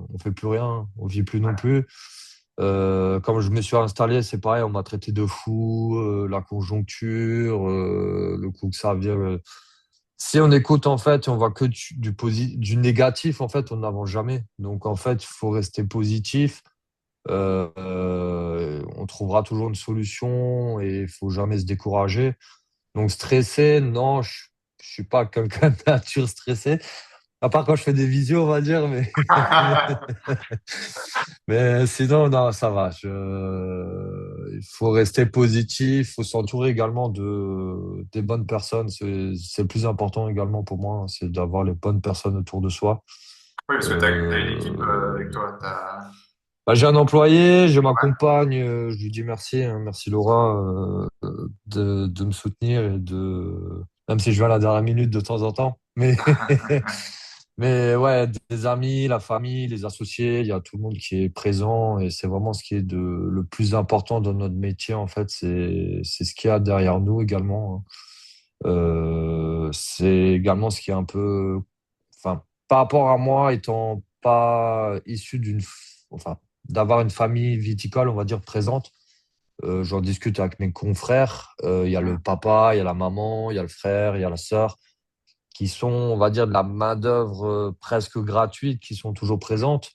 on fait plus rien, on vit plus non plus. Comme je me suis installé, c'est pareil, on m'a traité de fou, la conjoncture, le coup que ça vient. Si on écoute en fait, on voit que du négatif, en fait, on n'avance jamais. Donc en fait, il faut rester positif. On trouvera toujours une solution et il faut jamais se décourager. Donc stressé, non, je suis pas quelqu'un de nature stressé. À part quand je fais des visios, on va dire, mais, mais sinon, non, ça va. Il faut rester positif, il faut s'entourer également des bonnes personnes. C'est le plus important également pour moi, hein, c'est d'avoir les bonnes personnes autour de soi. Oui, parce que t'as une équipe Euh, avec toi. Bah, j'ai un employé, j'ai ma compagne, je lui dis merci, hein, merci Laura. de me soutenir même si je viens à la dernière minute de temps en temps. Mais, mais ouais, des amis, la famille, les associés, il y a tout le monde qui est présent et c'est vraiment ce qui est le plus important dans notre métier, en fait. C'est ce qu'il y a derrière nous également, hein. C'est également ce qui est un peu, enfin, par rapport à moi, étant pas issu enfin, d'avoir une famille viticole, on va dire, présente. J'en discute avec mes confrères. Il y a le papa, il y a la maman, il y a le frère, il y a la sœur, qui sont, on va dire, de la main-d'œuvre presque gratuite, qui sont toujours présentes.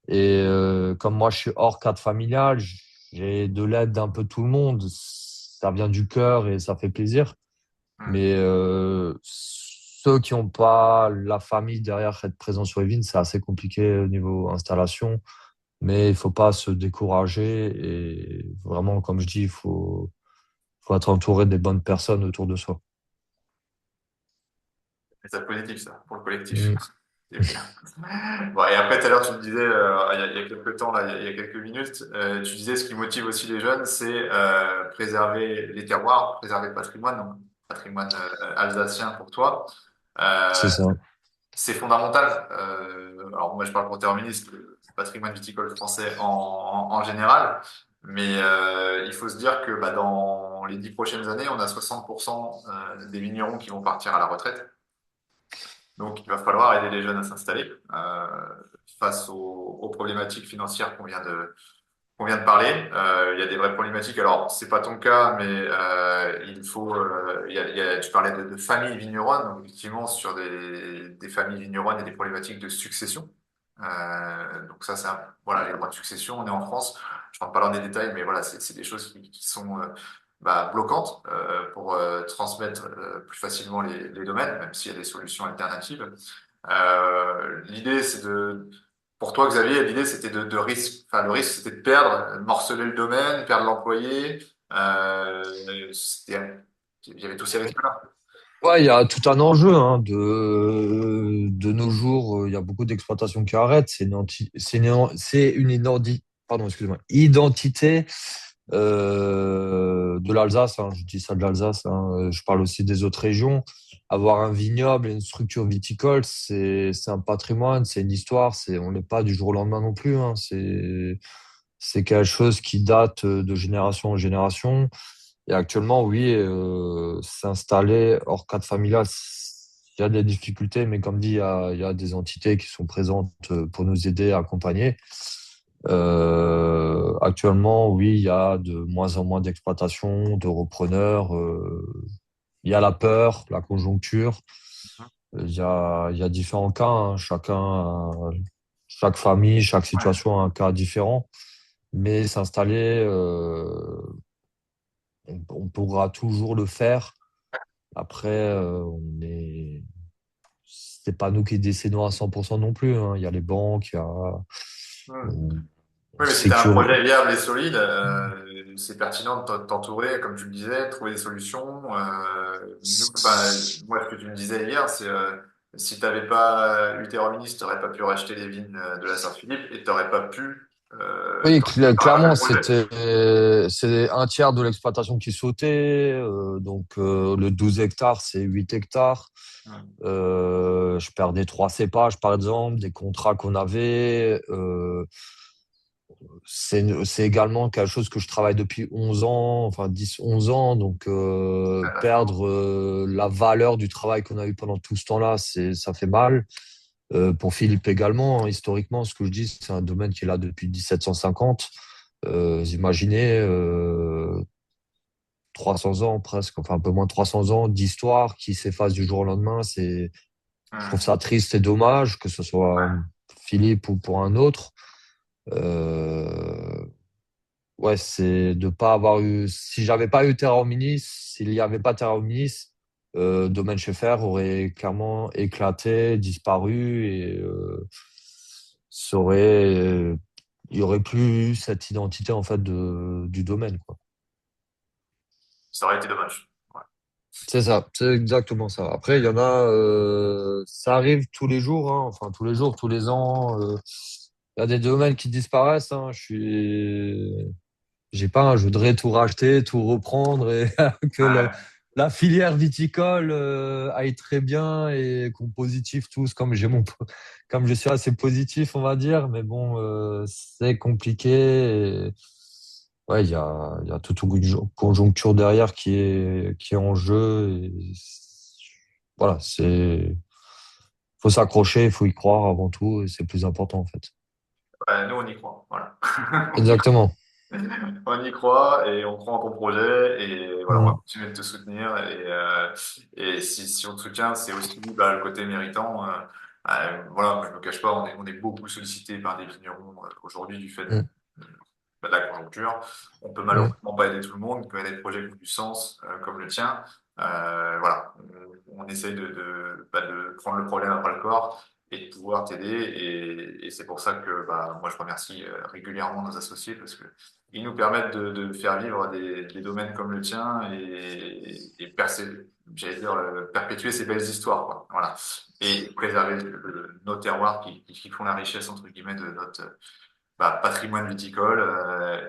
Et comme moi, je suis hors cadre familial, j'ai de l'aide d'un peu tout le monde. Ça vient du cœur et ça fait plaisir. Mais ceux qui n'ont pas la famille derrière être présent sur les vignes, c'est assez compliqué au niveau installation. Mais il faut pas se décourager et vraiment, comme je dis, faut être entouré des bonnes personnes autour de soi. Et c'est positif, ça, pour le collectif. Mm. C'est bien. Bon, et après, tout à l'heure, tu me disais, il y a quelques temps, là, il y a quelques minutes, tu disais ce qui motive aussi les jeunes, c'est préserver les terroirs, préserver le patrimoine, donc patrimoine alsacien pour toi. C'est Euh, ça. c'est fondamental. Alors moi, je parle pour terministe, le patrimoine viticole français en général, mais il faut se dire que bah, dans les 10 prochaines années, on a 60% des vignerons qui vont partir à la retraite. Donc, il va falloir aider les jeunes à s'installer face aux problématiques financières qu'on vient de parler. Il y a des vraies problématiques. Alors, c'est pas ton cas, mais il faut. Tu parlais de familles vigneronnes. Donc, effectivement, sur des familles vigneronnes, il y a des problématiques de succession. Donc ça, voilà, les droits de succession. On est en France. Je ne rentre pas dans les détails, mais voilà, c'est des choses qui sont bah, bloquantes pour transmettre plus facilement les domaines, même s'il y a des solutions alternatives. L'idée, pour toi, Xavier, l'idée, c'était de risque. Enfin, le risque, c'était de perdre, de morceler le domaine, perdre l'employé. Il y avait tous ces risques-là. Ouais, il y a tout un enjeu, hein, de nos jours. Il y a beaucoup d'exploitations qui arrêtent. C'est une pardon, excuse-moi, identité de l'Alsace, hein. Je dis ça de l'Alsace, hein. Je parle aussi des autres régions. Avoir un vignoble et une structure viticole, c'est un patrimoine, c'est une histoire. On n'est pas du jour au lendemain non plus, hein. C'est quelque chose qui date de génération en génération. Et actuellement, oui, s'installer hors cadre familial, il y a des difficultés, mais comme dit, il y a des entités qui sont présentes pour nous aider à accompagner. Actuellement, oui, il y a de moins en moins d'exploitations, de repreneurs. Il y a la peur, la conjoncture. Il y a différents cas, hein. Chaque famille, chaque Ouais. situation a un cas différent. Mais s'installer, on pourra toujours le faire. Après, c'est pas nous qui décidons à 100% non plus, hein. Il y a les banques, Hmm. on, on Oui, mais si tu as un sécurise. projet viable et solide, c'est pertinent de t'entourer, comme tu le disais, trouver des solutions. Moi, ce que tu me disais hier, c'est si tu n'avais pas eu Terra-Ministre, tu n'aurais pas pu racheter les vignes de la Saint-Philippe et tu n'aurais pas pu Oui, arrêter clairement, le projet. c'est un tiers de l'exploitation qui sautait. Donc, le 12 hectares, c'est 8 hectares. Hmm. Je perdais 3 cépages, par exemple, des contrats qu'on avait. C'est également quelque chose que je travaille depuis 11 ans, enfin 10 11 ans. Donc, perdre la valeur du travail qu'on a eu pendant tout ce temps-là, ça fait mal. Pour Philippe également, hein, historiquement, ce que je dis, c'est un domaine qui est là depuis 1750. Vous imaginez 300 ans presque, enfin un peu moins de 300 ans d'histoire qui s'efface du jour au lendemain. Je trouve Hmm. ça triste et dommage, que ce soit Ouais. Philippe ou pour un autre. Euh, ouais, c'est de pas avoir eu. Si j'avais pas eu Terra Hominis, s'il n'y avait pas Terra Hominis, Domaine Schaeffer aurait clairement éclaté, disparu et ça aurait, il y aurait plus eu cette identité en fait du domaine, quoi. Ça aurait été dommage. Ouais. C'est ça, c'est exactement ça. Après, il y en a, ça arrive tous les jours, hein, enfin tous les jours, tous les ans. Il y a des domaines qui disparaissent, hein. j'ai pas, je voudrais tout racheter, tout reprendre et que Ouais, la filière viticole aille très bien et qu'on positif tous, comme je suis assez positif, on va dire, mais bon, c'est compliqué. Ouais, il y a toute une conjoncture derrière qui est en jeu. Et voilà, faut s'accrocher, il faut y croire avant tout, et c'est le plus important en fait. ouais, nous on y croit. Voilà. Exactement. On y croit et on croit en ton projet et voilà, on va Mm, continuer de te soutenir et si on te soutient, c'est aussi le côté méritant. Voilà, moi, je me cache pas, on est beaucoup sollicité par des vignerons aujourd'hui du fait mm, de la conjoncture. On peut mm, malheureusement pas aider tout le monde, on peut aider des projets qui ont du sens comme le tien. Voilà, on essaye de prendre le problème à bras le corps et de pouvoir t'aider. Et c'est pour ça que moi, je remercie régulièrement nos associés parce que ils nous permettent de faire vivre des domaines comme le tien et j'allais dire, perpétuer ces belles histoires, quoi. Voilà. Et préserver nos terroirs qui font la richesse, entre guillemets, de notre patrimoine viticole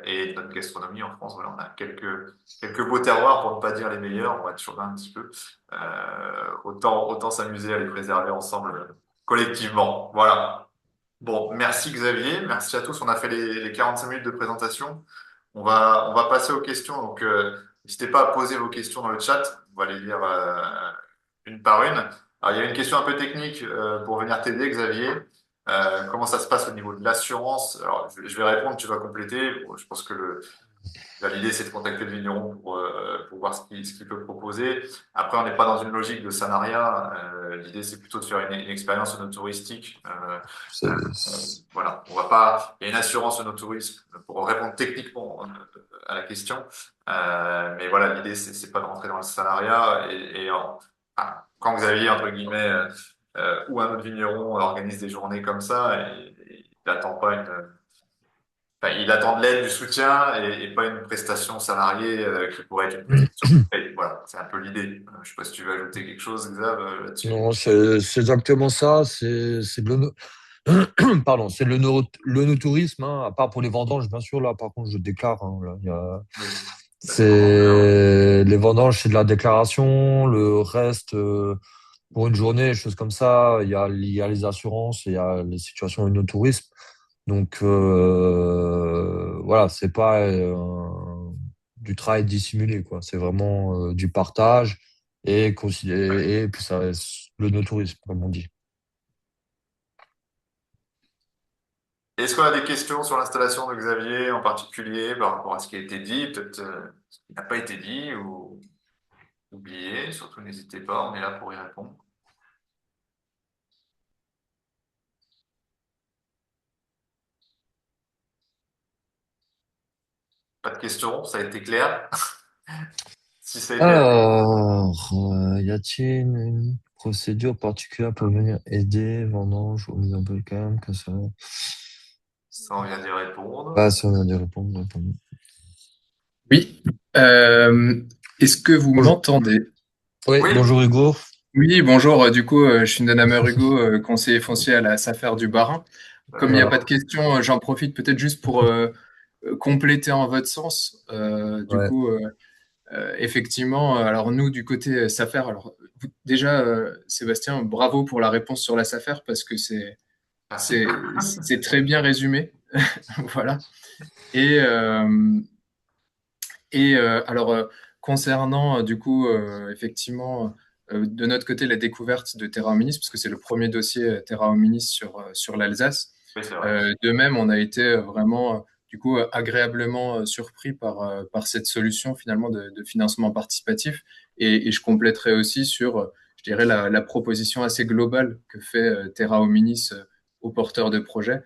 et de notre gastronomie en France. Voilà, on a quelques beaux terroirs, pour ne pas dire les meilleurs, on va être chauvin un petit peu. Autant s'amuser à les préserver ensemble collectivement. Voilà. Bon, merci Xavier, merci à tous. On a fait les 45 minutes de présentation. On va passer aux questions. Donc, n'hésitez pas à poser vos questions dans le chat. On va les lire une par une. Alors, il y a une question un peu technique pour venir t'aider, Xavier. Comment ça se passe au niveau de l'assurance? Alors, je vais répondre, tu vas compléter. Bon, je pense que l'idée, c'est de contacter le vigneron pour voir ce qu'il peut proposer. Après, on n'est pas dans une logique de salariat. L'idée, c'est plutôt de faire une expérience touristique. Voilà, on va pas. Il y a une assurance no tourisme pour répondre techniquement à la question. Mais voilà, l'idée, c'est pas de rentrer dans le salariat quand Xavier, entre guillemets, ou un autre vigneron organise des journées comme ça, il n'attend pas il attend de l'aide, du soutien et pas une prestation salariée qui pourrait être une prestation payée. Voilà, c'est un peu l'idée. Je sais pas si tu veux ajouter quelque chose, Xav, là-dessus. Non, c'est exactement ça. C'est pardon, c'est le no tourisme, hein, à part pour les vendanges, bien sûr. Là, par contre, je déclare. Hein, là, Oui, ça c'est vendangeur, hein. c'est les vendanges, c'est de la déclaration. Le reste, pour une journée, choses comme ça, il y a les assurances, il y a les situations no tourisme. Donc voilà, c'est pas du travail dissimulé, quoi. C'est vraiment du partage Ouais. et puis ça reste le no tourisme, comme on dit. Est-ce qu'on a des questions sur l'installation de Xavier en particulier par rapport à ce qui a été dit, peut-être ce qui n'a pas été dit ou oublié? Surtout, n'hésitez pas, on est là pour y répondre. Pas de questions, ça a été clair. Si ça a été Alors, y a-t-il une procédure particulière pour venir aider vendange aux mises en place quand même que ça... ça, on vient d'y répondre. Ah, ça, on a dû répondre. Répondre. Oui. Euh, Est-ce que vous Bonjour. m'entendez? Oui, Oui, bonjour Hugo. Oui, bonjour. Du coup, je suis Ndonamer Hugo, conseiller foncier à la SAFER du Bas-Rhin. Comme il n'y a pas de d'accord. question, j'en profite peut-être juste pour compléter en votre sens. Ouais, Effectivement, alors nous, du côté SAFER, alors déjà, Sébastien, bravo pour la réponse sur la SAFER parce que Merci. c'est très bien résumé. Voilà. Et, euh, alors, concernant, du coup, effectivement, de notre côté, la découverte de Terra Hominis, parce que c'est le premier dossier Terra Hominis sur l'Alsace. Oui, c'est vrai. De même, on a été vraiment, du coup, agréablement surpris par cette solution, finalement, de financement participatif. Et je compléterai aussi sur, je dirais, la proposition assez globale que fait Terra Hominis aux porteurs de projets,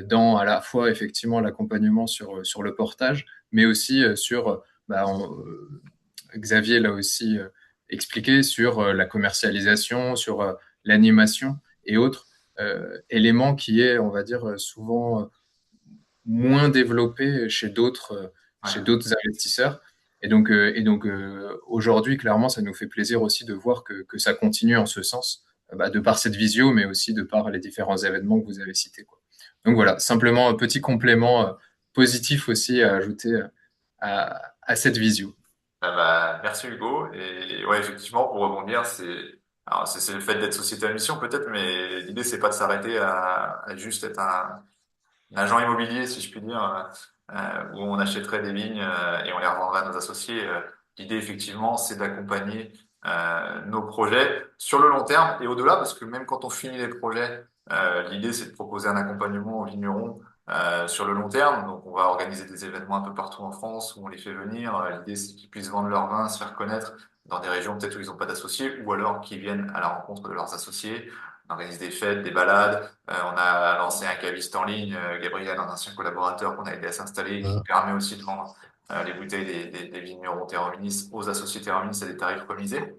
dans à la fois, effectivement, l'accompagnement sur le portage, mais aussi bah, on- euh, Xavier l'a aussi expliqué sur la commercialisation, sur l'animation et autres éléments qui est, on va dire, souvent moins développé chez Ouais. d'autres investisseurs. Et donc aujourd'hui, clairement, ça nous fait plaisir aussi de voir que ça continue en ce sens, de par cette visio, mais aussi de par les différents événements que vous avez cités, quoi. Donc voilà, simplement un petit complément positif aussi à ajouter à cette visio. Ah bah, merci Hugo. Et ouais, effectivement, pour rebondir, alors c'est le fait d'être société à mission peut-être, mais l'idée c'est pas de s'arrêter à juste être un agent immobilier, si je puis dire, où on achèterait des lignes et on les revendrait à nos associés. L'idée effectivement, c'est d'accompagner nos projets sur le long terme et au-delà, parce que même quand on finit les projets, l'idée c'est de proposer un accompagnement aux vignerons sur le long terme. Donc, on va organiser des événements un peu partout en France où on les fait venir. L'idée, c'est qu'ils puissent vendre leur vin, se faire connaître dans des régions peut-être où ils n'ont pas d'associés ou alors qu'ils viennent à la rencontre de leurs associés. On organise des fêtes, des balades. On a lancé un caviste en ligne, Gabriel, un ancien collaborateur qu'on a aidé à s'installer, qui Mm. permet aussi de vendre les bouteilles des vignerons Terrominis aux associés Terrominis à des tarifs remisés.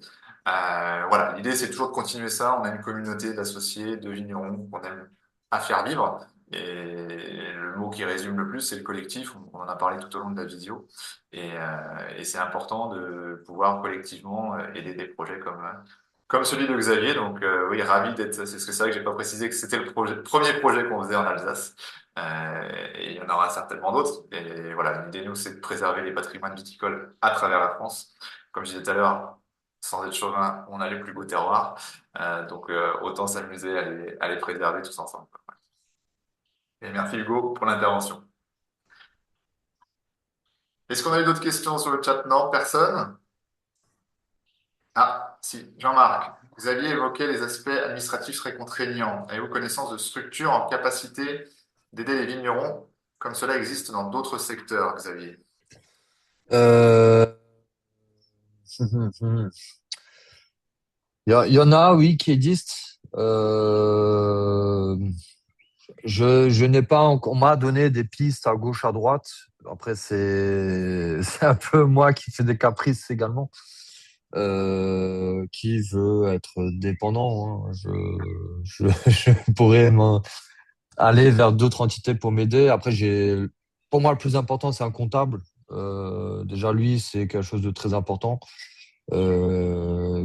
Voilà, l'idée c'est toujours de continuer ça. On a une communauté d'associés, de vignerons qu'on aime à faire vivre. Et le mot qui résume le plus, c'est le collectif. On en a parlé tout au long de la visio. Et c'est important de pouvoir collectivement aider des projets comme celui de Xavier. Donc oui, ravi d'être. C'est vrai que j'ai pas précisé que c'était premier projet qu'on faisait en Alsace. Et il y en aura certainement d'autres. Et voilà, l'idée nous, c'est de préserver les patrimoines viticoles à travers la France. Comme je disais tout à l'heure, sans être chauvin, on a les plus beaux terroirs. Donc autant s'amuser à les préserver tous ensemble. Et merci Hugo pour l'intervention. Est-ce qu'on a eu d'autres questions sur le chat? Non, personne? Ah, si, Jean-Marc, vous aviez évoqué les aspects administratifs très contraignants. Avez-vous connaissance de structures en capacité d'aider les vignerons, comme cela existe dans d'autres secteurs, Xavier? Euh, il y en a, oui, qui existent. Je n'ai pas encore, on m'a donné des pistes à gauche, à droite. Après, c'est un peu moi qui fais des caprices également, qui veut être dépendant, hein. Je pourrais aller vers d'autres entités pour m'aider. Après, pour moi, le plus important, c'est un comptable. Déjà, lui, c'est quelque chose de très important,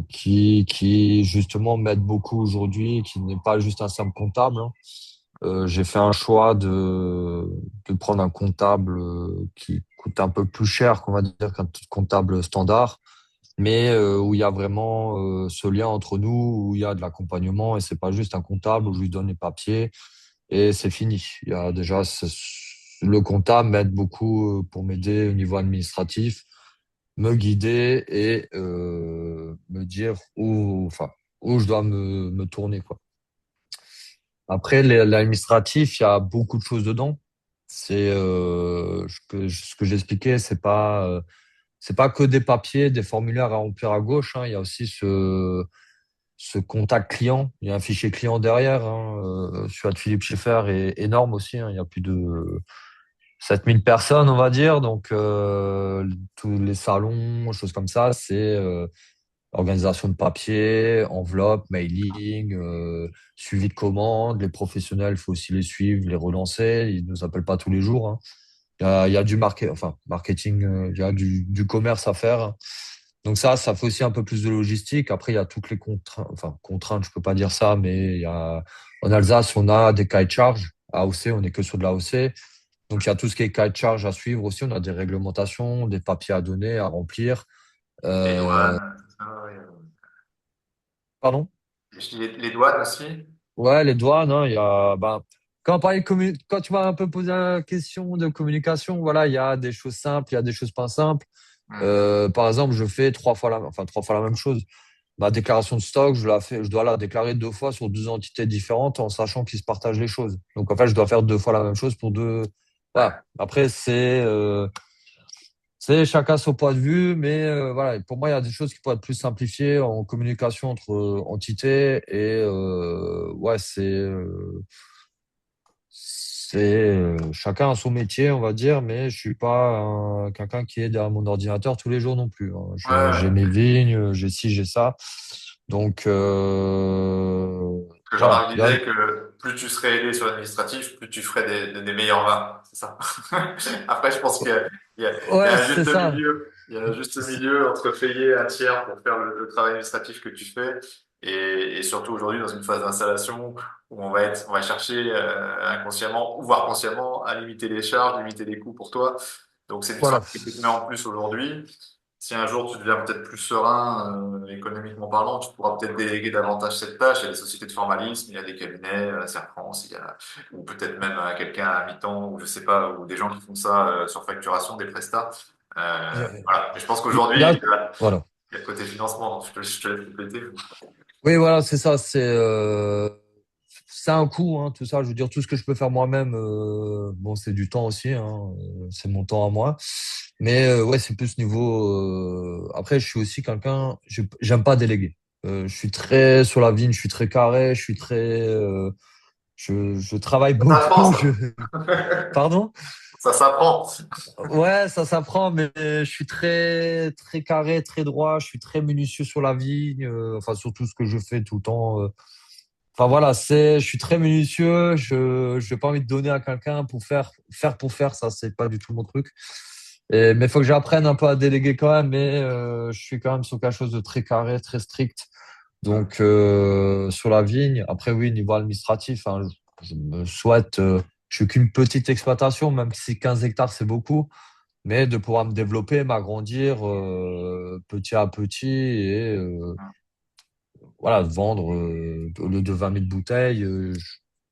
qui justement m'aide beaucoup aujourd'hui, qui n'est pas juste un simple comptable, hein. J'ai fait un choix de prendre un comptable qui coûte un peu plus cher, qu'on va dire, qu'un comptable standard, mais où il y a vraiment ce lien entre nous, où il y a de l'accompagnement et c'est pas juste un comptable où je lui donne les papiers et c'est fini. Il y a déjà le comptable m'aide beaucoup pour m'aider au niveau administratif, me guider et me dire enfin, où je dois me tourner, quoi. Après, l'administratif, il y a beaucoup de choses dedans. C'est ce que j'expliquais, c'est pas que des papiers, des formulaires à remplir à gauche, hein. Il y a aussi ce contact client. Il y a un fichier client derrière, hein. Celui de Philippe Schaeffer est énorme aussi, hein. Il y a plus de 7000 personnes, on va dire. Donc, tous les salons, choses comme ça, c'est organisation de papier, enveloppe, mailing, suivi de commandes. Les professionnels, il faut aussi les suivre, les relancer. Ils ne nous appellent pas tous les jours, hein. Il y a du marketing, il y a du commerce à faire. Donc ça fait aussi un peu plus de logistique. Après, il y a toutes les contraintes, enfin, contraintes, je peux pas dire ça, mais en Alsace, on a des cahiers de charges. AOC, on n'est que sur de l'AOC. Donc, il y a tout ce qui est cahier de charges à suivre aussi. On a des réglementations, des papiers à donner, à remplir. Les Euh, douanes, tout ça, ouais. pardon? Je dis les douanes aussi. Ouais, les douanes, hein, il y a, ben, quand on parlait quand tu m'as un peu posé la question de communication, voilà, il y a des choses simples, il y a des choses pas simples. Hmm. Par exemple, je fais trois fois la même chose. Ma déclaration de stock, je dois la déclarer deux fois sur deux entités différentes en sachant qu'ils se partagent les choses. Donc, en fait, je dois faire deux fois la même chose pour deux. Voilà. Ouais. Après, c'est chacun son point de vue, mais voilà, pour moi, il y a des choses qui pourraient être plus simplifiées en communication entre entités et ouais, chacun a son métier, on va dire, mais je suis pas quelqu'un qui est derrière mon ordinateur tous les jours non plus, hein. Ouais, J'ai ouais. mes vignes, j'ai ci, j'ai ça. Donc Parce que voilà. Jean-Marc disait que plus tu serais aidé sur l'administratif, plus tu ferais des meilleurs vins. C'est ça. Après, je pense qu'il y Ouais, a un c'est juste ça. milieu. Il y a un juste milieu entre payer un tiers pour faire le travail administratif que tu fais et surtout aujourd'hui dans une phase d'installation où on va chercher inconsciemment ou voire consciemment à limiter les charges, limiter les coûts pour toi. Donc c'est du Voilà. travail que tu te mets en plus aujourd'hui. Si un jour tu deviens peut-être plus serein économiquement parlant, tu pourras peut-être déléguer davantage cette tâche. Il y a des sociétés de formalisme, il y a des cabinets, Serre France, ou peut-être même quelqu'un à mi-temps, ou je sais pas, ou des gens qui font ça sur facturation, des prestats. Voilà. Mais je pense Il y a, qu'aujourd'hui, voilà. il y a le côté financement, donc je te laisse compléter. Oui, voilà, c'est ça. C'est un coût, hein, tout ça. Je veux dire, tout ce que je peux faire moi-même, bon, c'est du temps aussi, hein, c'est mon temps à moi. Mais ouais, c'est plus niveau. Après, je suis aussi quelqu'un. J'aime pas déléguer. Je suis très sur la vigne. Je suis très carré. Je suis très. Je travaille Ça s'apprend, beaucoup. ça. Pardon? Ça s'apprend. Ouais, ça s'apprend, mais je suis très très carré, très droit. Je suis très minutieux sur la vigne. Enfin, sur tout ce que je fais tout le temps. Enfin voilà, je suis très minutieux. Je n'ai pas envie de donner à quelqu'un pour faire pour faire. Ça, c'est pas du tout mon truc. Mais il faut que j'apprenne un peu à déléguer quand même. Mais je suis quand même sur quelque chose de très carré, très strict. Donc sur la vigne. Après oui, niveau administratif, hein, je me souhaite. Je suis qu'une petite exploitation, même si 15 hectares c'est beaucoup, mais de pouvoir me développer, m'agrandir petit à petit et voilà, de vendre au lieu de 20 000 bouteilles,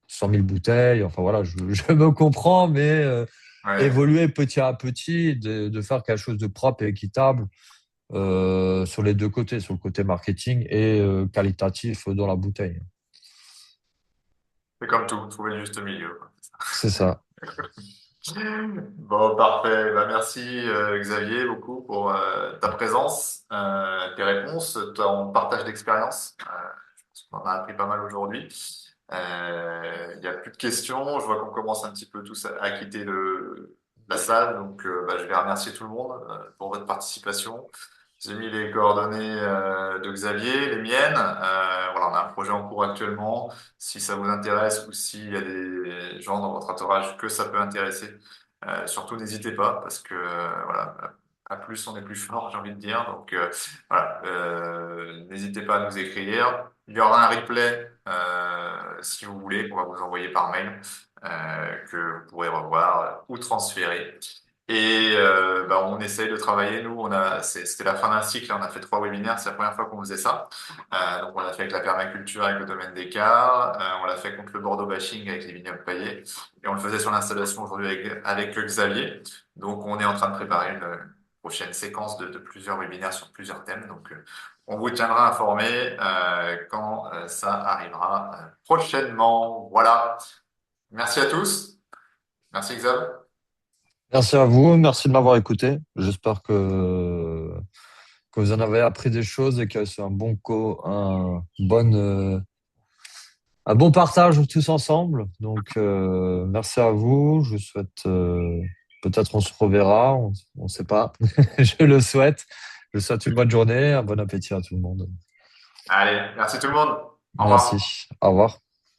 100 000 bouteilles. Enfin voilà, je me comprends, mais Ouais. évoluer petit à petit, de faire quelque chose de propre et équitable sur les deux côtés, sur le côté marketing et qualitatif dans la bouteille. C'est comme tout, trouver le juste milieu, quoi. C'est ça. Bon, parfait. Bah, merci Xavier beaucoup pour ta présence, tes réponses, ton partage d'expérience. Je pense qu'on en a appris pas mal aujourd'hui. Il n'y a plus de questions. Je vois qu'on commence un petit peu tous à quitter la salle. Donc, bah, je vais remercier tout le monde pour votre participation. J'ai mis les coordonnées de Xavier, les miennes. Voilà, on a un projet en cours actuellement. Si ça vous intéresse ou s'il y a des gens dans votre entourage que ça peut intéresser, surtout n'hésitez pas parce que voilà, à plus on est plus fort, j'ai envie de dire. Donc voilà, n'hésitez pas à nous écrire. Il y aura un replay si vous voulez qu'on va vous envoyer par mail que vous pourrez revoir ou transférer. Et bah, on essaye de travailler. Nous, c'était la fin d'un cycle. On a fait 3 webinaires. C'est la première fois qu'on faisait ça. Donc, on l'a fait avec la permaculture, avec le domaine des cars. On l'a fait contre le Bordeaux bashing avec les vignobles paillés. Et on le faisait sur l'installation aujourd'hui avec Xavier. Donc, on est en train de préparer une prochaine séquence de plusieurs webinaires sur plusieurs thèmes. Donc, on vous tiendra informé quand ça arrivera prochainement. Voilà. Merci à tous. Merci Xavier. Merci à vous, merci de m'avoir écouté. J'espère que vous en avez appris des choses et que c'est un bon partage tous ensemble. Donc, merci à vous. Je souhaite, peut-être on se reverra, on ne sait pas. Je le souhaite. Je souhaite une bonne journée, un bon appétit à tout le monde. Allez, merci tout le monde. Au revoir. Merci. Au revoir.